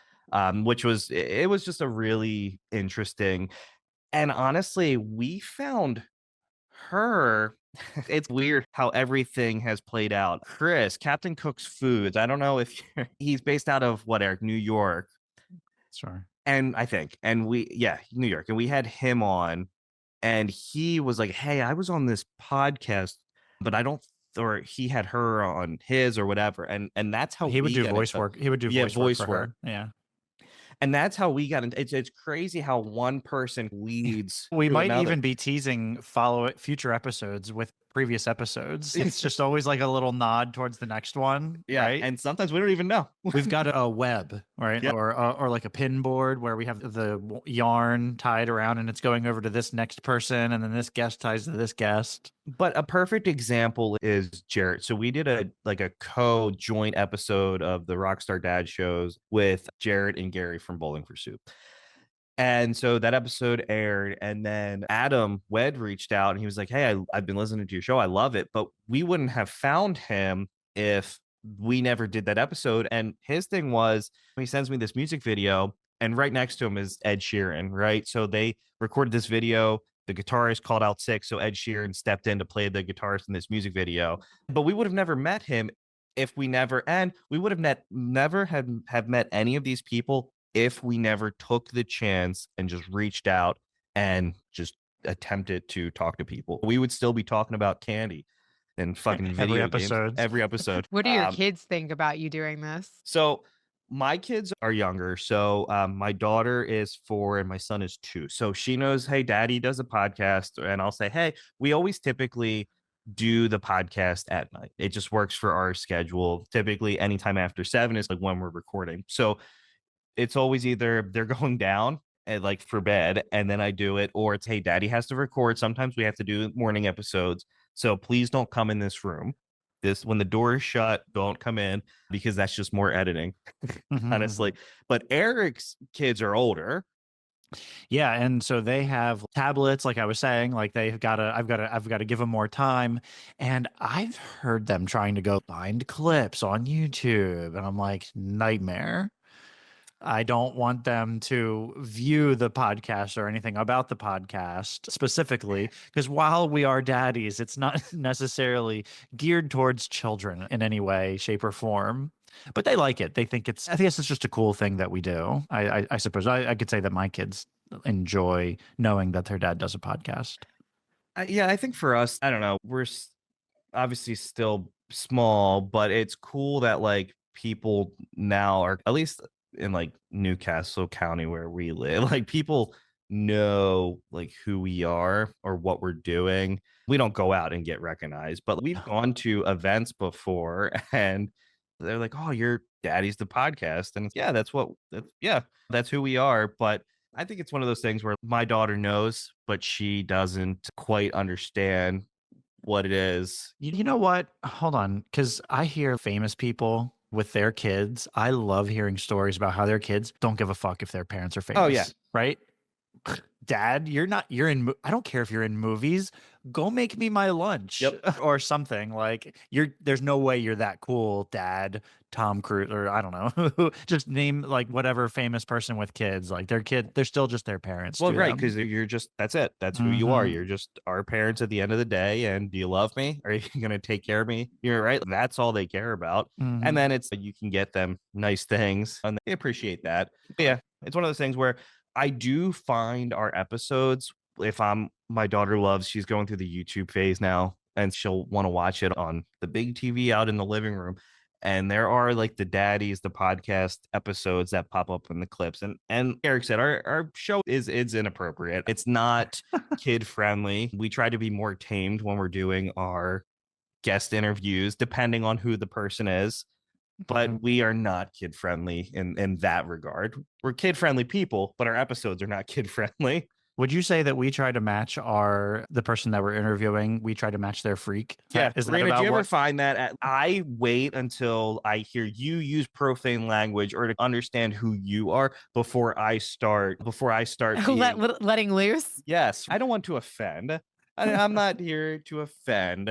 which was just a really interesting. And honestly, we found her. It's weird how everything has played out. Chris, Captain Cook's Foods. I don't know if he's based out of Erik, New York. Sure. And I think, New York, and we had him on. And he was like, hey, I was on this podcast, but or he had her on his or whatever. And that's how he would do voice work. He would do voice work. Yeah. And that's how we got into it's crazy how one person leads. We might even be teasing future episodes with previous episodes. It's just always like a little nod towards the next one. Yeah. Right? And sometimes we don't even know. We've got a web, right? Yep. Or like a pin board where we have the yarn tied around and it's going over to this next person. And then this guest ties to this guest. But a perfect example is Jarrett. So we did a co-joint episode of the Rockstar Dad shows with Jarrett and Gary from Bowling for Soup. And so that episode aired, and then Adam Wed reached out and he was like, hey, I've been listening to your show. I love it. But we wouldn't have found him if we never did that episode. And his thing was, he sends me this music video, and right next to him is Ed Sheeran, right? So they recorded this video. The guitarist called out sick, so Ed Sheeran stepped in to play the guitarist in this music video. But we would have never met him if we never never have met any of these people if we never took the chance and just reached out and just attempted to talk to people. We would still be talking about candy and fucking video games every episode. What do your kids think about you doing this? So my kids are younger. So my daughter is 4 and my son is 2. So she knows, hey, daddy does a podcast. And I'll say, hey, we always typically do the podcast at night. It just works for our schedule. Typically anytime after 7 is like when we're recording. So it's always either they're going down and like for bed and then I do it, or it's, hey, daddy has to record. Sometimes we have to do morning episodes. So please don't come in this room. When the door is shut, don't come in, because that's just more editing, honestly. But Erik's kids are older. Yeah, and so they have tablets, like I was saying, like I've got to give them more time. And I've heard them trying to go find clips on YouTube, and I'm like, nightmare. I don't want them to view the podcast or anything about the podcast specifically, because while we are daddies, it's not necessarily geared towards children in any way, shape, or form. But they like it. They think I think it's just a cool thing that we do. I suppose I could say that my kids enjoy knowing that their dad does a podcast. Yeah, I think for us, I don't know, we're obviously still small, but it's cool that like people now are, at least in like Newcastle County where we live, like people know like who we are or what we're doing. We don't go out and get recognized, but we've gone to events before and they're like, "Oh, you're Daddies the Podcast." And yeah, that's who we are. But I think it's one of those things where my daughter knows, but she doesn't quite understand what it is. You know what? Hold on, because I hear famous people with their kids. I love hearing stories about how their kids don't give a fuck if their parents are famous. Oh, yeah. Right? Dad, I don't care if you're in movies. Go make me my lunch or something. Like there's no way you're that cool, Dad. Tom Cruise, or I don't know. Just name like whatever famous person with kids. Like they're still just their parents. Well, right, because that's it. That's who you are. Mhm. You're just our parents at the end of the day. And do you love me? Are you going to take care of me? You're right. That's all they care about. Mhm. And then it's you can get them nice things and they appreciate that. But yeah, it's one of those things where I do find our episodes, if my daughter she's going through the YouTube phase now and she'll want to watch it on the big TV out in the living room. And there are like the Daddies, the podcast episodes that pop up in the clips. And Erik said, our show is inappropriate. It's not kid friendly. We try to be more tamed when we're doing our guest interviews, depending on who the person is. But we are not kid friendly in that regard. We're kid friendly people, but our episodes are not kid friendly. Would you say that we try to match the person that we're interviewing? We try to match their freak. Yeah. Is that Reena, about do you ever what? find that I wait until I hear you use profane language or to understand who you are before I start being... letting loose? Yes. I don't want to offend. I'm not here to offend.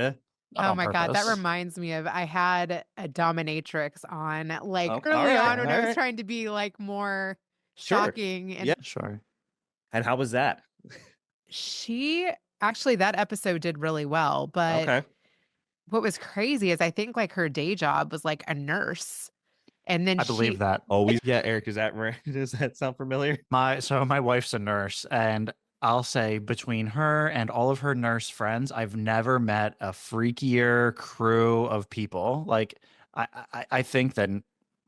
Oh on my God, that purpose. reminds me of I had a dominatrix on like Okay, early all right, on when I all was right. trying to be like more Sure. shocking. And Yeah. Sure. And how was that? she actually, that episode did really well. But Okay. what was crazy is I think like her day job was like a nurse. And then I believe that. Always. Yeah, Erik, is that right? Does that sound familiar? My wife's a nurse, and I'll say between her and all of her nurse friends, I've never met a freakier crew of people. Like I think that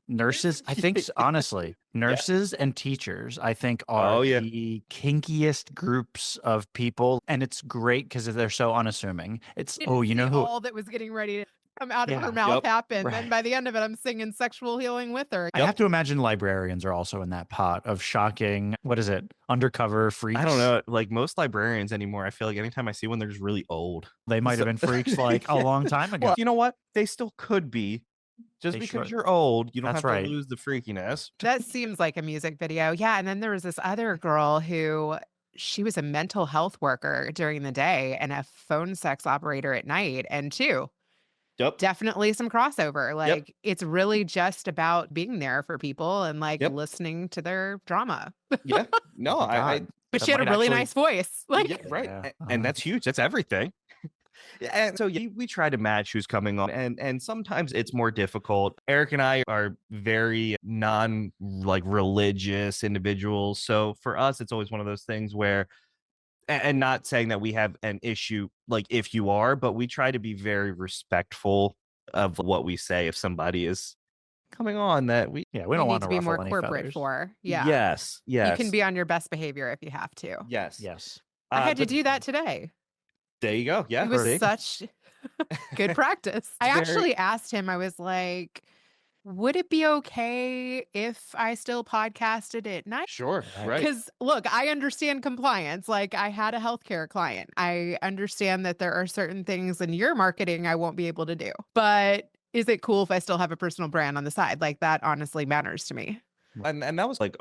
nurses, I think honestly, nurses and teachers, I think are the kinkiest groups of people, and it's great because they're so unassuming. It's didn't you know see who all that was getting ready to come out of Yeah. her mouth happened. Right. And by the end of it, I'm singing sexual healing with her. I have to imagine librarians are also in that pot of shocking, what is it, undercover freaks? I don't know. Like most librarians anymore, I feel like anytime I see one, they're just really old. They might have been freaks like a long time ago. Well, you know what? They still could be. Just They because should. you're old, you don't That's have right. to lose the freakiness. That seems like a music video. Yeah. And then there was this other girl who she was a mental health worker during the day and a phone sex operator at night. And Yep. definitely some crossover. Like it's really just about being there for people and like listening to their drama. Yeah. No, Oh my I God. But That she had a might really actually- nice voice. Like yeah, right. Yeah. And that's huge. That's everything. Yeah, and so we try to match who's coming on, and sometimes it's more difficult. Erik and I are very religious individuals, so for us, it's always one of those things where, and not saying that we have an issue like if you are, but we try to be very respectful of what we say if somebody is coming on that we Yeah, we you don't need want to be more ruffle any corporate feathers. for. Yeah. Yes, You can be on your best behavior if you have to. yes. Yes. I had to But do that today. there you go. Yeah, It was see? such good practice. I Very- actually asked him, I was like, would it be okay if I still podcasted at night? Sure, right. Because look, I understand compliance. Like I had a healthcare client. I understand that there are certain things in your marketing I won't be able to do. But is it cool if I still have a personal brand on the side? Like that honestly matters to me. And that was like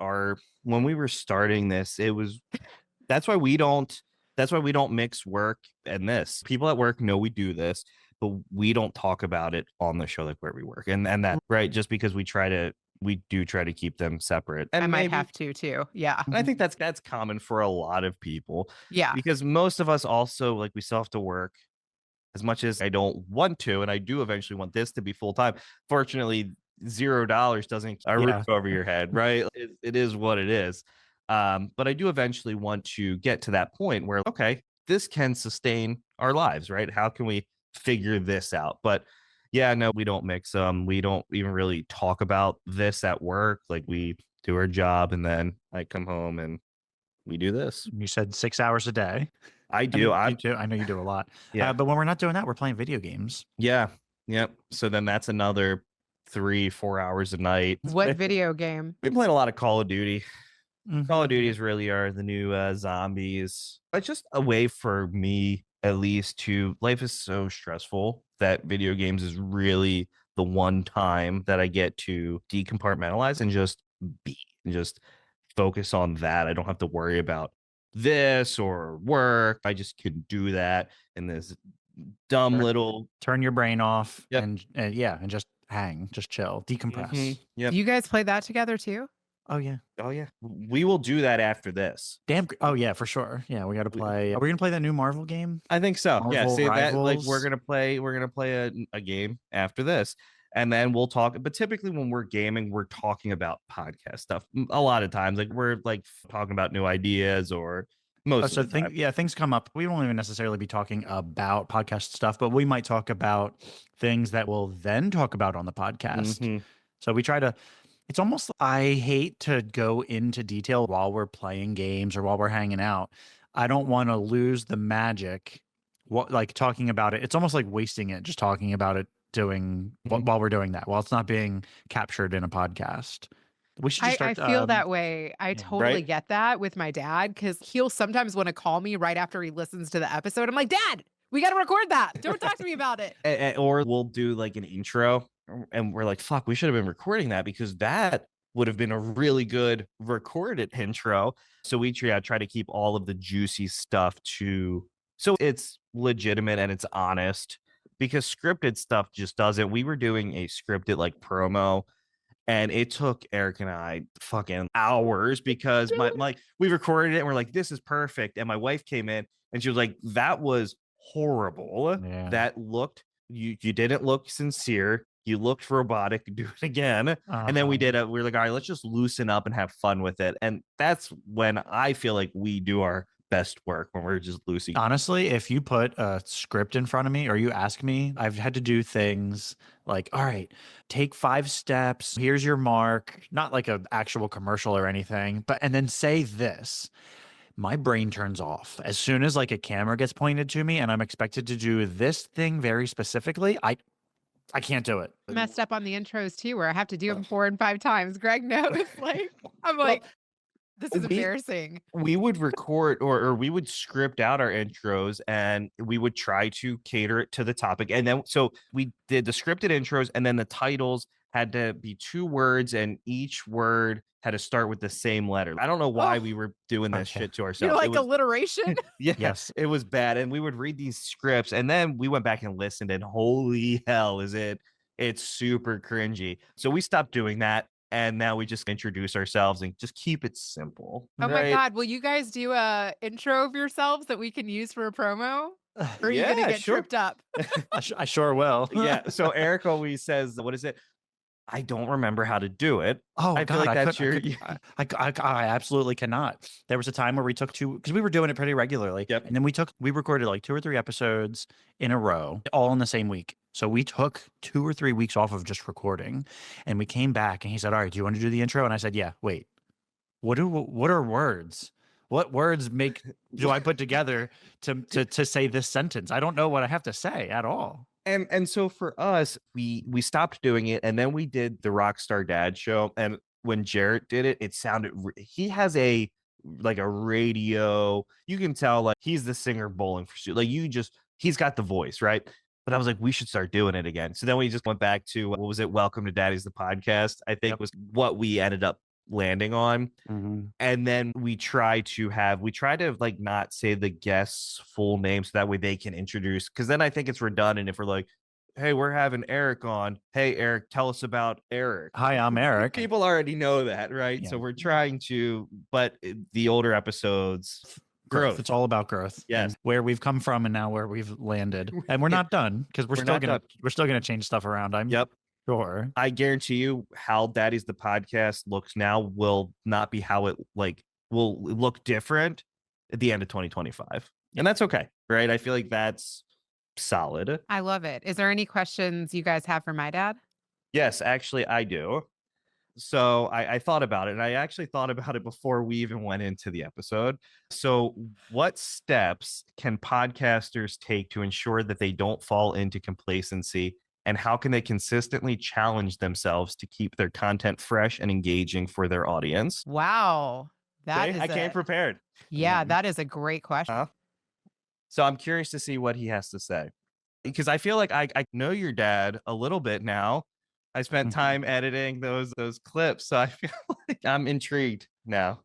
when we were starting this, that's why we don't mix work and this. People at work know we do this, but we don't talk about it on the show like where we work. And that, right, just because we try to we do try to keep them separate. And I might have to too. Yeah. I think that's common for a lot of people. Yeah. Because most of us also, like, we still have to work. As much as I don't want to, and I do eventually want this to be full time. Fortunately, $0 doesn't keep a roof over your head, right? It is what it is. But I do eventually want to get to that point where, okay, this can sustain our lives, right? How can we figure this out? But yeah, no, we don't mix them. We don't even really talk about this at work. Like, we do our job, and then I come home and we do this. You said 6 hours a day. I do. I know you do a lot. Yeah. But when we're not doing that, we're playing video games. Yeah. Yep. So then that's another 3-4 hours a night. What video game? We've been playing a lot of Call of Duty. Call of Duties really are the new zombies. It's just a way for me, at least, to life is so stressful that video games is really the one time that I get to decompartmentalize and just be and just focus on that. I don't have to worry about this or work. I just can do that in this dumb little turn your brain off. Yep. and just hang, just chill, decompress. Yep. Do you guys play that together too? Oh yeah. We will do that after this. Oh yeah, for sure. Yeah, we got to play. Are we gonna play that new Marvel game? I think so. Marvel See that, like, Rivals? we're gonna play a game after this, and then we'll talk. But typically when we're gaming, we're talking about podcast stuff. A lot of times, like, we're like talking about new ideas or most of the time. Things come up. We won't even necessarily be talking about podcast stuff, but we might talk about things that we'll then talk about on the podcast. So we try to. It's almost, I hate to go into detail while we're playing games or while we're hanging out. I don't want to lose the magic, like talking about it. It's almost like wasting it, just talking about it, while we're doing that, while it's not being captured in a podcast. We should just start, I feel that way. I totally get that with my dad, because he'll sometimes want to call me right after he listens to the episode. I'm like, Dad, we got to record that. Don't talk to me about it. Or we'll do like an intro. And we're like, fuck, we should have been recording that, because that would have been a really good recorded intro. So we try to keep all of the juicy stuff so it's legitimate and it's honest, because scripted stuff just doesn't. We were doing a scripted like promo, and it took Erik and I fucking hours, because we recorded it and we're like, this is perfect. And my wife came in and she was like, that was horrible. Yeah. That looked, you didn't look sincere. You looked robotic. Do it again. And then we were like, all right, let's just loosen up and have fun with it. And that's when I feel like we do our best work, when we're just loosey. Honestly, if you put a script in front of me or you ask me, I've had to do things like, all right, take 5 steps. Here's your mark. Not like an actual commercial or anything, and then say this. My brain turns off as soon as like a camera gets pointed to me and I'm expected to do this thing very specifically. I can't do it. Messed up on the intros too, where I have to do them 4 and 5 times. Greg knows. I'm like, this is embarrassing. We would record or we would script out our intros, and we would try to cater it to the topic. And then, so we did the scripted intros, and then the titles had to be 2 words, and each word had to start with the same letter. I don't know why we were doing this shit to ourselves. You're like alliteration? Yes, it was bad. And we would read these scripts, and then we went back and listened, and holy hell, it's super cringy. So we stopped doing that. And now we just introduce ourselves and just keep it simple. Oh my God. Will you guys do a intro of yourselves that we can use for a promo? Or are you going to get tripped up? I sure will. Yeah. So Erik always says, what is it? I don't remember how to do it. Oh, I feel like that's I absolutely cannot. There was a time where we took 2, because we were doing it pretty regularly. Yep. And then we recorded like 2 or 3 episodes in a row, all in the same week. So we took 2 or 3 weeks off of just recording, and we came back and he said, all right, do you want to do the intro? And I said, yeah, wait, what are words? What words do I put together to say this sentence? I don't know what I have to say at all. And so for us, we stopped doing it, and then we did the Rockstar Dad show. And when Jarrett did it, it sounded he has a radio. You can tell like he's the singer Bowling for Soup. Like he's got the voice, right? But I was like, we should start doing it again. So then we just went back to what was it? Welcome to Daddies the Podcast, I think was what we ended up landing on. And then we try to like not say the guest's full name, so that way they can introduce, because then I think it's redundant if we're like, hey, we're having Erik on. Hey, Erik, tell us about Erik. Hi, I'm Erik. People already know that, right? Yeah. So we're trying to, but the older episodes, growth. It's all about growth. Yes. And where we've come from and now where we've landed. And we're not done because we're still gonna change stuff around. I'm sure. I guarantee you how Daddies the Podcast looks now will not be how it will look different at the end of 2025. And that's okay, right? I feel like that's solid. I love it. Is there any questions you guys have for my dad? Yes, actually, I do. So I thought about it, and I actually thought about it before we even went into the episode. So what steps can podcasters take to ensure that they don't fall into complacency, and how can they consistently challenge themselves to keep their content fresh and engaging for their audience? Wow. I came prepared. Yeah, that is a great question. So I'm curious to see what he has to say, because I feel like I know your dad a little bit now. I spent time editing those clips, so I feel like I'm intrigued now.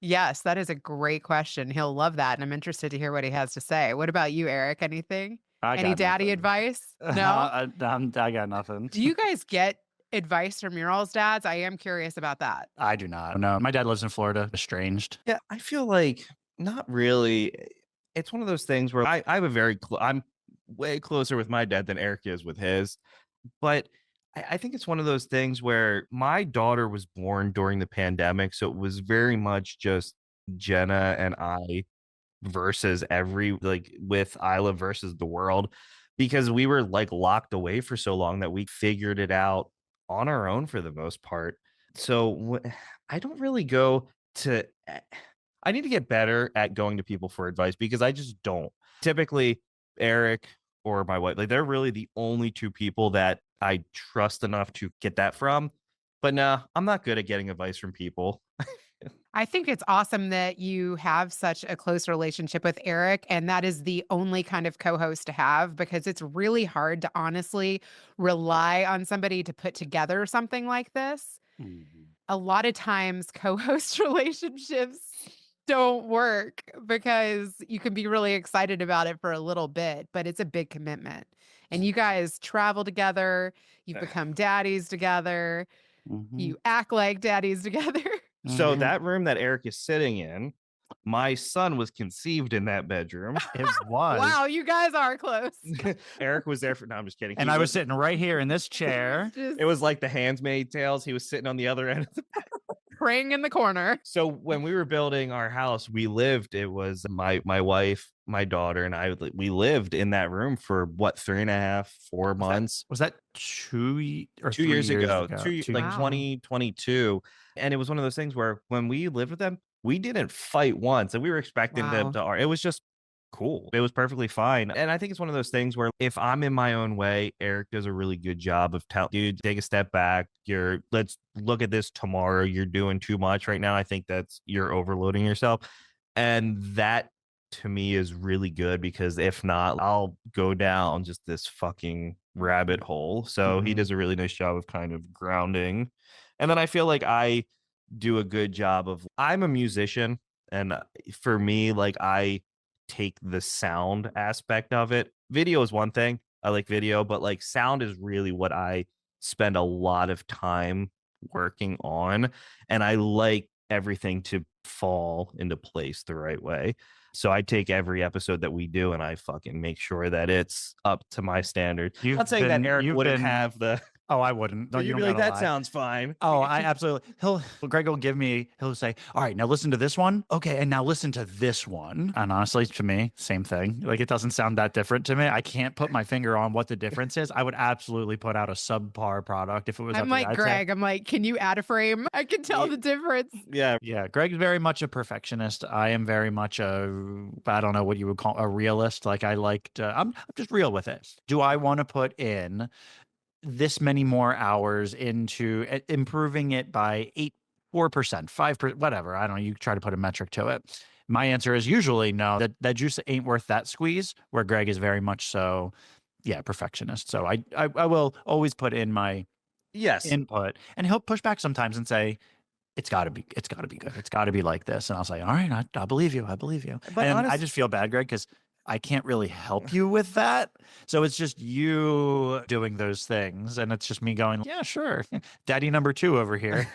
Yes, that is a great question. He'll love that, and I'm interested to hear what he has to say. What about you, Erik? Anything? Any daddy advice? No, I got nothing. Do you guys get advice from your all's dads? I am curious about that. I do not. No, my dad lives in Florida, estranged. Yeah, I feel like not really. It's one of those things where I have I'm way closer with my dad than Erik is with his, but I think it's one of those things where my daughter was born during the pandemic. So it was very much just Jenna and I versus with Isla versus the world, because we were locked away for so long that we figured it out on our own for the most part. So I don't really go to, I need to get better at going to people for advice, because I just don't. Typically, Erik or my wife, they're really the only two people that I trust enough to get that from. But no, I'm not good at getting advice from people. I think it's awesome that you have such a close relationship with Erik, and that is the only kind of co-host to have, because it's really hard to honestly rely on somebody to put together something like this. Mm-hmm. A lot of times co-host relationships don't work because you can be really excited about it for a little bit, but it's a big commitment. And you guys travel together, you've become daddies together, you act like daddies together. So that room that Erik is sitting in, my son was conceived in that bedroom. It was. Wow, you guys are close. Erik was there no, I'm just kidding. And I was sitting right here in this chair. It was like the Handmaid's Tales. He was sitting on the other end of the bed, praying in the corner. So when we were building our house, it was my wife, my daughter, and I, we lived in that room for 3.5, 4 months. Was that 2 years ago? 2022. And it was one of those things where when we lived with them, we didn't fight once, and we were expecting them to. It was just cool. It was perfectly fine. And I think it's one of those things where if I'm in my own way, Erik does a really good job of telling, dude, take a step back. Let's look at this tomorrow. You're doing too much right now. I think you're overloading yourself. And that to me is really good, because if not, I'll go down just this fucking rabbit hole. So he does a really nice job of kind of grounding. And then I feel like I do a good job of, I'm a musician, and for me, I take the sound aspect of it. Video is one thing. I like video, but sound is really what I spend a lot of time working on. And I like everything to fall into place the right way. So I take every episode that we do and I fucking make sure that it's up to my standard. I'm not saying that Erik wouldn't have the. Oh, I wouldn't. No, you'd be like, that sounds fine. Oh, I absolutely. Greg will he'll say, all right, now listen to this one. Okay. And now listen to this one. And honestly, to me, same thing. It doesn't sound that different to me. I can't put my finger on what the difference is. I would absolutely put out a subpar product if it was. I'm like Greg. I'm like, can you add a frame? I can tell the difference. Yeah. Yeah. Greg's very much a perfectionist. I am very much I don't know what you would call a realist. I'm just real with it. Do I want to put in this many more hours into improving it by 4%, 5%, whatever? I don't know. You try to put a metric to it. My answer is usually no, that juice ain't worth that squeeze, where Greg is very much so, perfectionist. So I will always put in my input, and he'll push back sometimes and say, it's got to be good. It's got to be like this. And I'll say, all right, I believe you. But and honestly, I just feel bad, Greg, because I can't really help you with that. So it's just you doing those things. And it's just me going, yeah, sure. Daddy number 2 over here.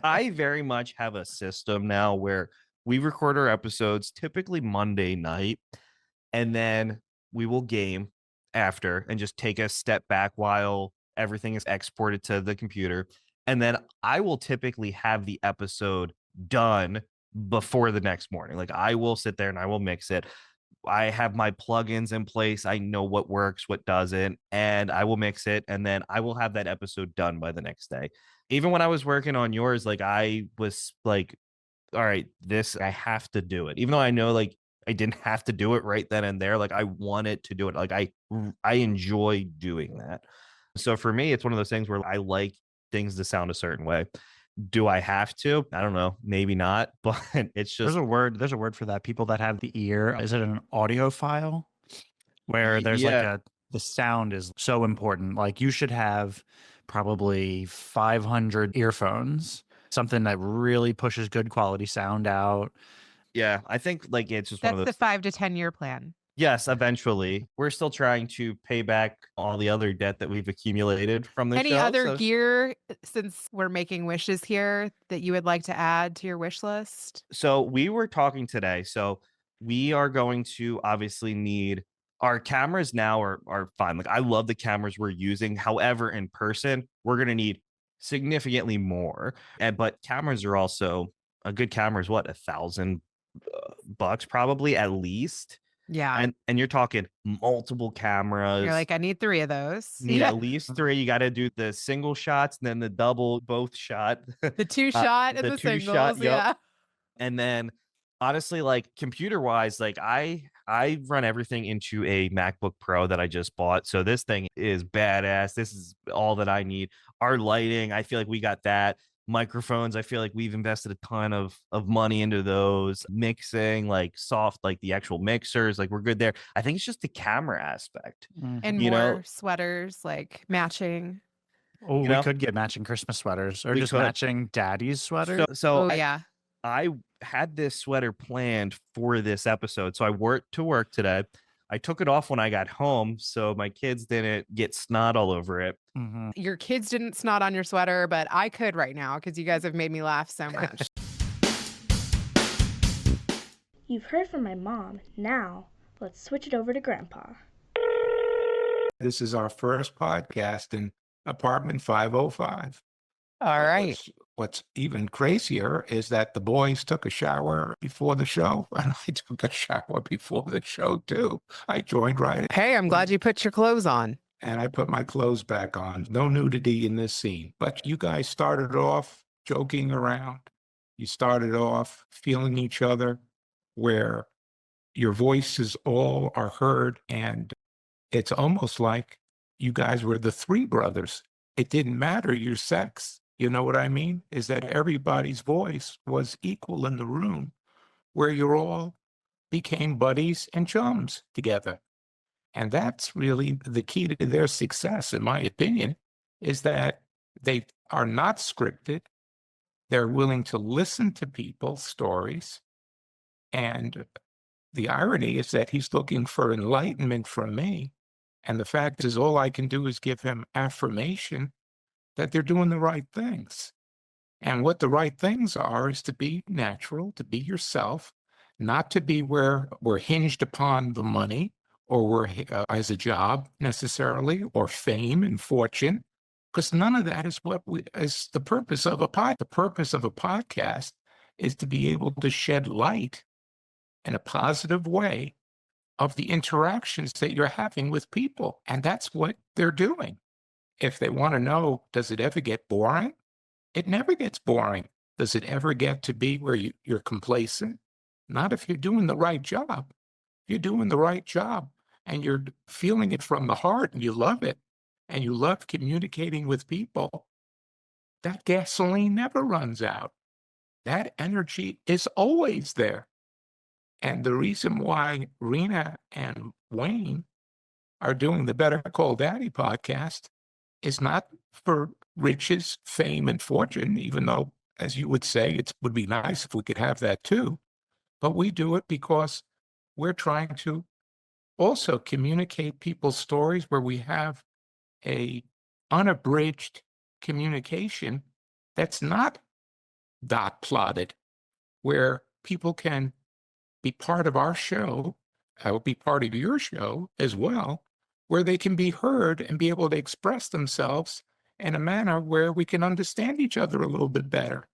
I very much have a system now where we record our episodes typically Monday night, and then we will game after and just take a step back while everything is exported to the computer. And then I will typically have the episode done before the next morning. Like I will sit there and I will mix it. I have my plugins in place. I know what works, what doesn't, and I will mix it. And then I will have that episode done by the next day. Even when I was working on yours, like I was like, all right, this, I have to do it. Even though I know like I didn't have to do it right then and there. Like I wanted to do it. Like I enjoy doing that. So for me, it's one of those things where I like things to sound a certain way. Do I have to? I don't know. Maybe not, but it's just there's a word for that. People that have the ear. Is it an audiophile? Where there's the sound is so important. Like you should have probably 500 earphones, something that really pushes good quality sound out. Yeah, I think like it's just That's one of those. the 5 to 10 year plan. Yes, eventually. We're still trying to pay back all the other debt that we've accumulated from the show. Any other gear, since we're making wishes here, that you would like to add to your wish list? So we were talking today. So we are going to obviously need our cameras now are fine. Like I love the cameras we're using. However, in person, we're going to need significantly more. But cameras are also a good camera is what, $1,000 probably at least. Yeah. And you're talking multiple cameras. You're like, I need 3 of those. Need at least 3. You got to do the single shots and then the double both shot. The 2 shot and the two singles. shot, Yeah. yep. And then honestly, like computer wise, like I run everything into a MacBook Pro that I just bought. So this thing is badass. This is all that I need. Our lighting, I feel like we got that. Microphones, I feel like we've invested a ton of money into those. Mixing, like soft, like the actual mixers, like we're good there. I think it's just the camera aspect. And more sweaters, like matching. Oh, we could get matching Christmas sweaters or just matching Daddy's sweaters. So yeah. I had this sweater planned for this episode. So I worked to work today. I took it off when I got home so my kids didn't get snot all over it. Mm-hmm. Your kids didn't snot on your sweater, but I could right now because you guys have made me laugh so much. You've heard from my mom. Now, let's switch it over to Grandpa. This is our first podcast in apartment 505. All right. What's even crazier is that the boys took a shower before the show, and I took a shower before the show, too. I joined right in. Hey, I'm glad you put your clothes on. And I put my clothes back on. No nudity in this scene. But you guys started off joking around. You started off feeling each other, where your voices all are heard. And it's almost like you guys were the 3 brothers. It didn't matter your sex. You know what I mean? Is that everybody's voice was equal in the room, where you all became buddies and chums together. And that's really the key to their success, in my opinion, is that they are not scripted. They're willing to listen to people's stories. And the irony is that he's looking for enlightenment from me. And the fact is, all I can do is give him affirmation that they're doing the right things. And what the right things are is to be natural, to be yourself, not to be where we're hinged upon the money or we're as a job necessarily, or fame and fortune, because none of that is is the purpose of a podcast. The purpose of a podcast is to be able to shed light in a positive way of the interactions that you're having with people. And that's what they're doing. If they want to know, does it ever get boring? It never gets boring. Does it ever get to be where you're complacent? Not if you're doing the right job. If you're doing the right job and you're feeling it from the heart and you love it and you love communicating with people, that gasoline never runs out. That energy is always there. And the reason why Reena and Wayne are doing the Better Call Daddy podcast is not for riches, fame, and fortune, even though, as you would say, it would be nice if we could have that too. But we do it because we're trying to also communicate people's stories where we have a unabridged communication that's not dot plotted, where people can be part of our show, be part of your show as well, where they can be heard and be able to express themselves in a manner where we can understand each other a little bit better.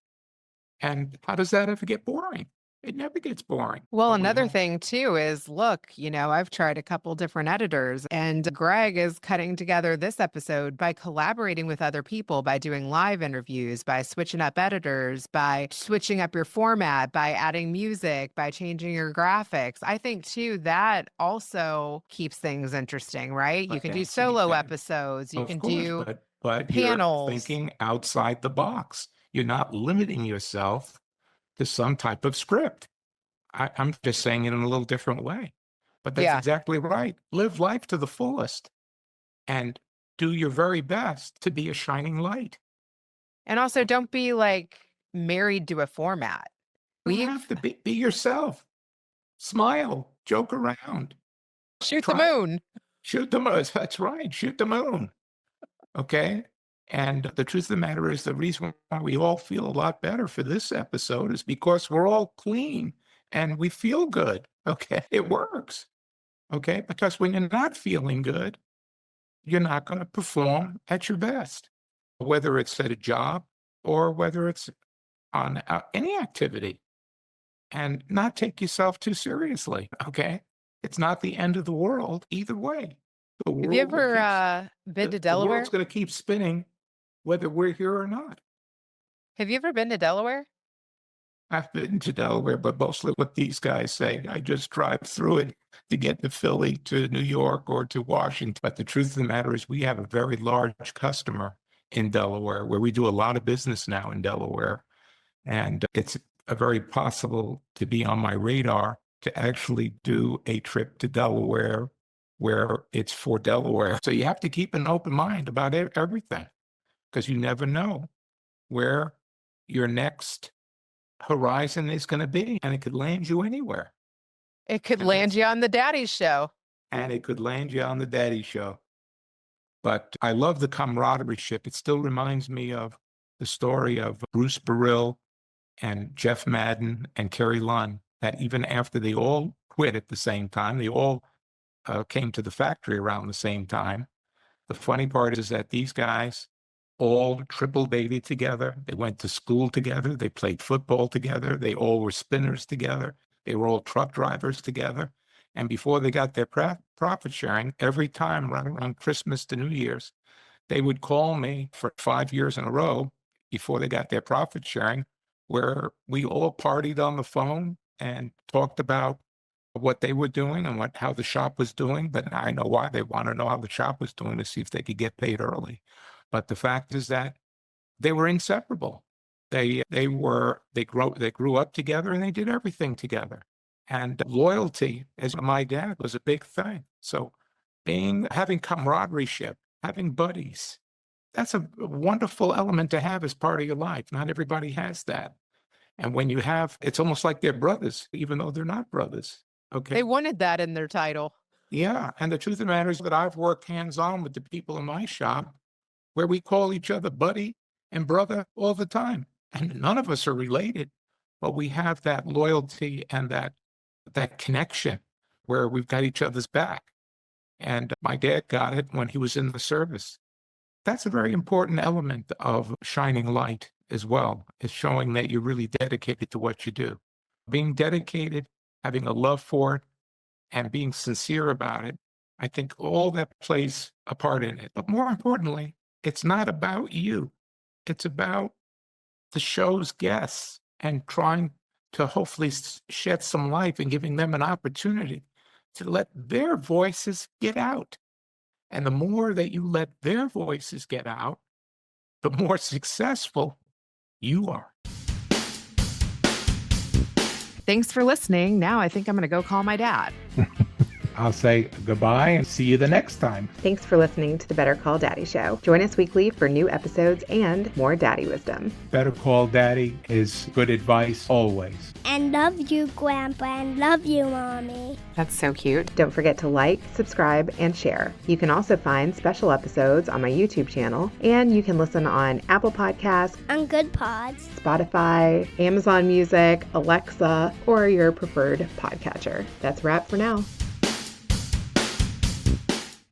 And how does that ever get boring? It never gets boring. Well, But we another don't- thing too is, look, I've tried a couple different editors, and Greg is cutting together this episode by collaborating with other people, by doing live interviews, by switching up editors, by switching up your format, by adding music, by changing your graphics. I think too that also keeps things interesting, right? You But can do that's solo exactly- episodes, you Of can course, do but panels. you're thinking outside the box. You're not limiting yourself to some type of script. I'm just saying it in a little different way. But that's Yeah. exactly right. Live life to the fullest and do your very best to be a shining light. And also don't be like married to a format. You have to be yourself. Smile, joke around. Shoot the Try- moon. Shoot the moon. That's right. Shoot the moon. Okay. And the truth of the matter is, the reason why we all feel a lot better for this episode is because we're all clean and we feel good. Okay. It works. Okay. Because when you're not feeling good, you're not going to perform at your best, whether it's at a job or whether it's on any activity, and not take yourself too seriously. Okay. It's not the end of the world either way. The Have you world will ever been to the Delaware? world's going to keep spinning whether we're here or not. Have you ever been to Delaware? I've been to Delaware, but mostly what these guys say. I just drive through it to get to Philly, to New York, or to Washington. But the truth of the matter is, we have a very large customer in Delaware, where we do a lot of business now in Delaware. And it's very possible to be on my radar to actually do a trip to Delaware where it's for Delaware. So you have to keep an open mind about everything, because you never know where your next horizon is going to be, and it could land you anywhere. It could And land that's- you on the Daddies show. And it could land you on the Daddy show. But I love the camaraderie ship. It still reminds me of the story of Bruce Burrill and Jeff Madden and Kerry Lunn, that even after they all quit at the same time, they all came to the factory around the same time. The funny part is that these guys all triple dated together. They went to school together. They played football together. They all were spinners together. They were all truck drivers together. And before they got their profit sharing, every time right around Christmas to New Year's, they would call me for 5 years in a row before they got their profit sharing, where we all partied on the phone and talked about what they were doing and how the shop was doing. But I know why they want to know how the shop was doing, to see if they could get paid early. But the fact is that they were inseparable. They grew up together, and they did everything together. And loyalty, as my dad, was a big thing. So having camaraderie ship, having buddies, that's a wonderful element to have as part of your life. Not everybody has that. And when you have, it's almost like they're brothers, even though they're not brothers. Okay. They wanted that in their title. Yeah. And the truth of the matter is that I've worked hands-on with the people in my shop where we call each other buddy and brother all the time. And none of us are related, but we have that loyalty and that connection where we've got each other's back. And my dad got it when he was in the service. That's a very important element of shining light as well, is showing that you're really dedicated to what you do. Being dedicated, having a love for it, and being sincere about it, I think all that plays a part in it. But more importantly, it's not about you. It's about the show's guests and trying to hopefully shed some light and giving them an opportunity to let their voices get out. And the more that you let their voices get out, the more successful you are. Thanks for listening. Now I think I'm going to go call my dad. I'll say goodbye and see you the next time. Thanks for listening to the Better Call Daddy Show. Join us weekly for new episodes and more daddy wisdom. Better Call Daddy is good advice always. And love you, Grandpa, and love you, Mommy. That's so cute. Don't forget to like, subscribe, and share. You can also find special episodes on my YouTube channel, and you can listen on Apple Podcasts, On Good Pods, Spotify, Amazon Music, Alexa, or your preferred podcatcher. That's a wrap for now.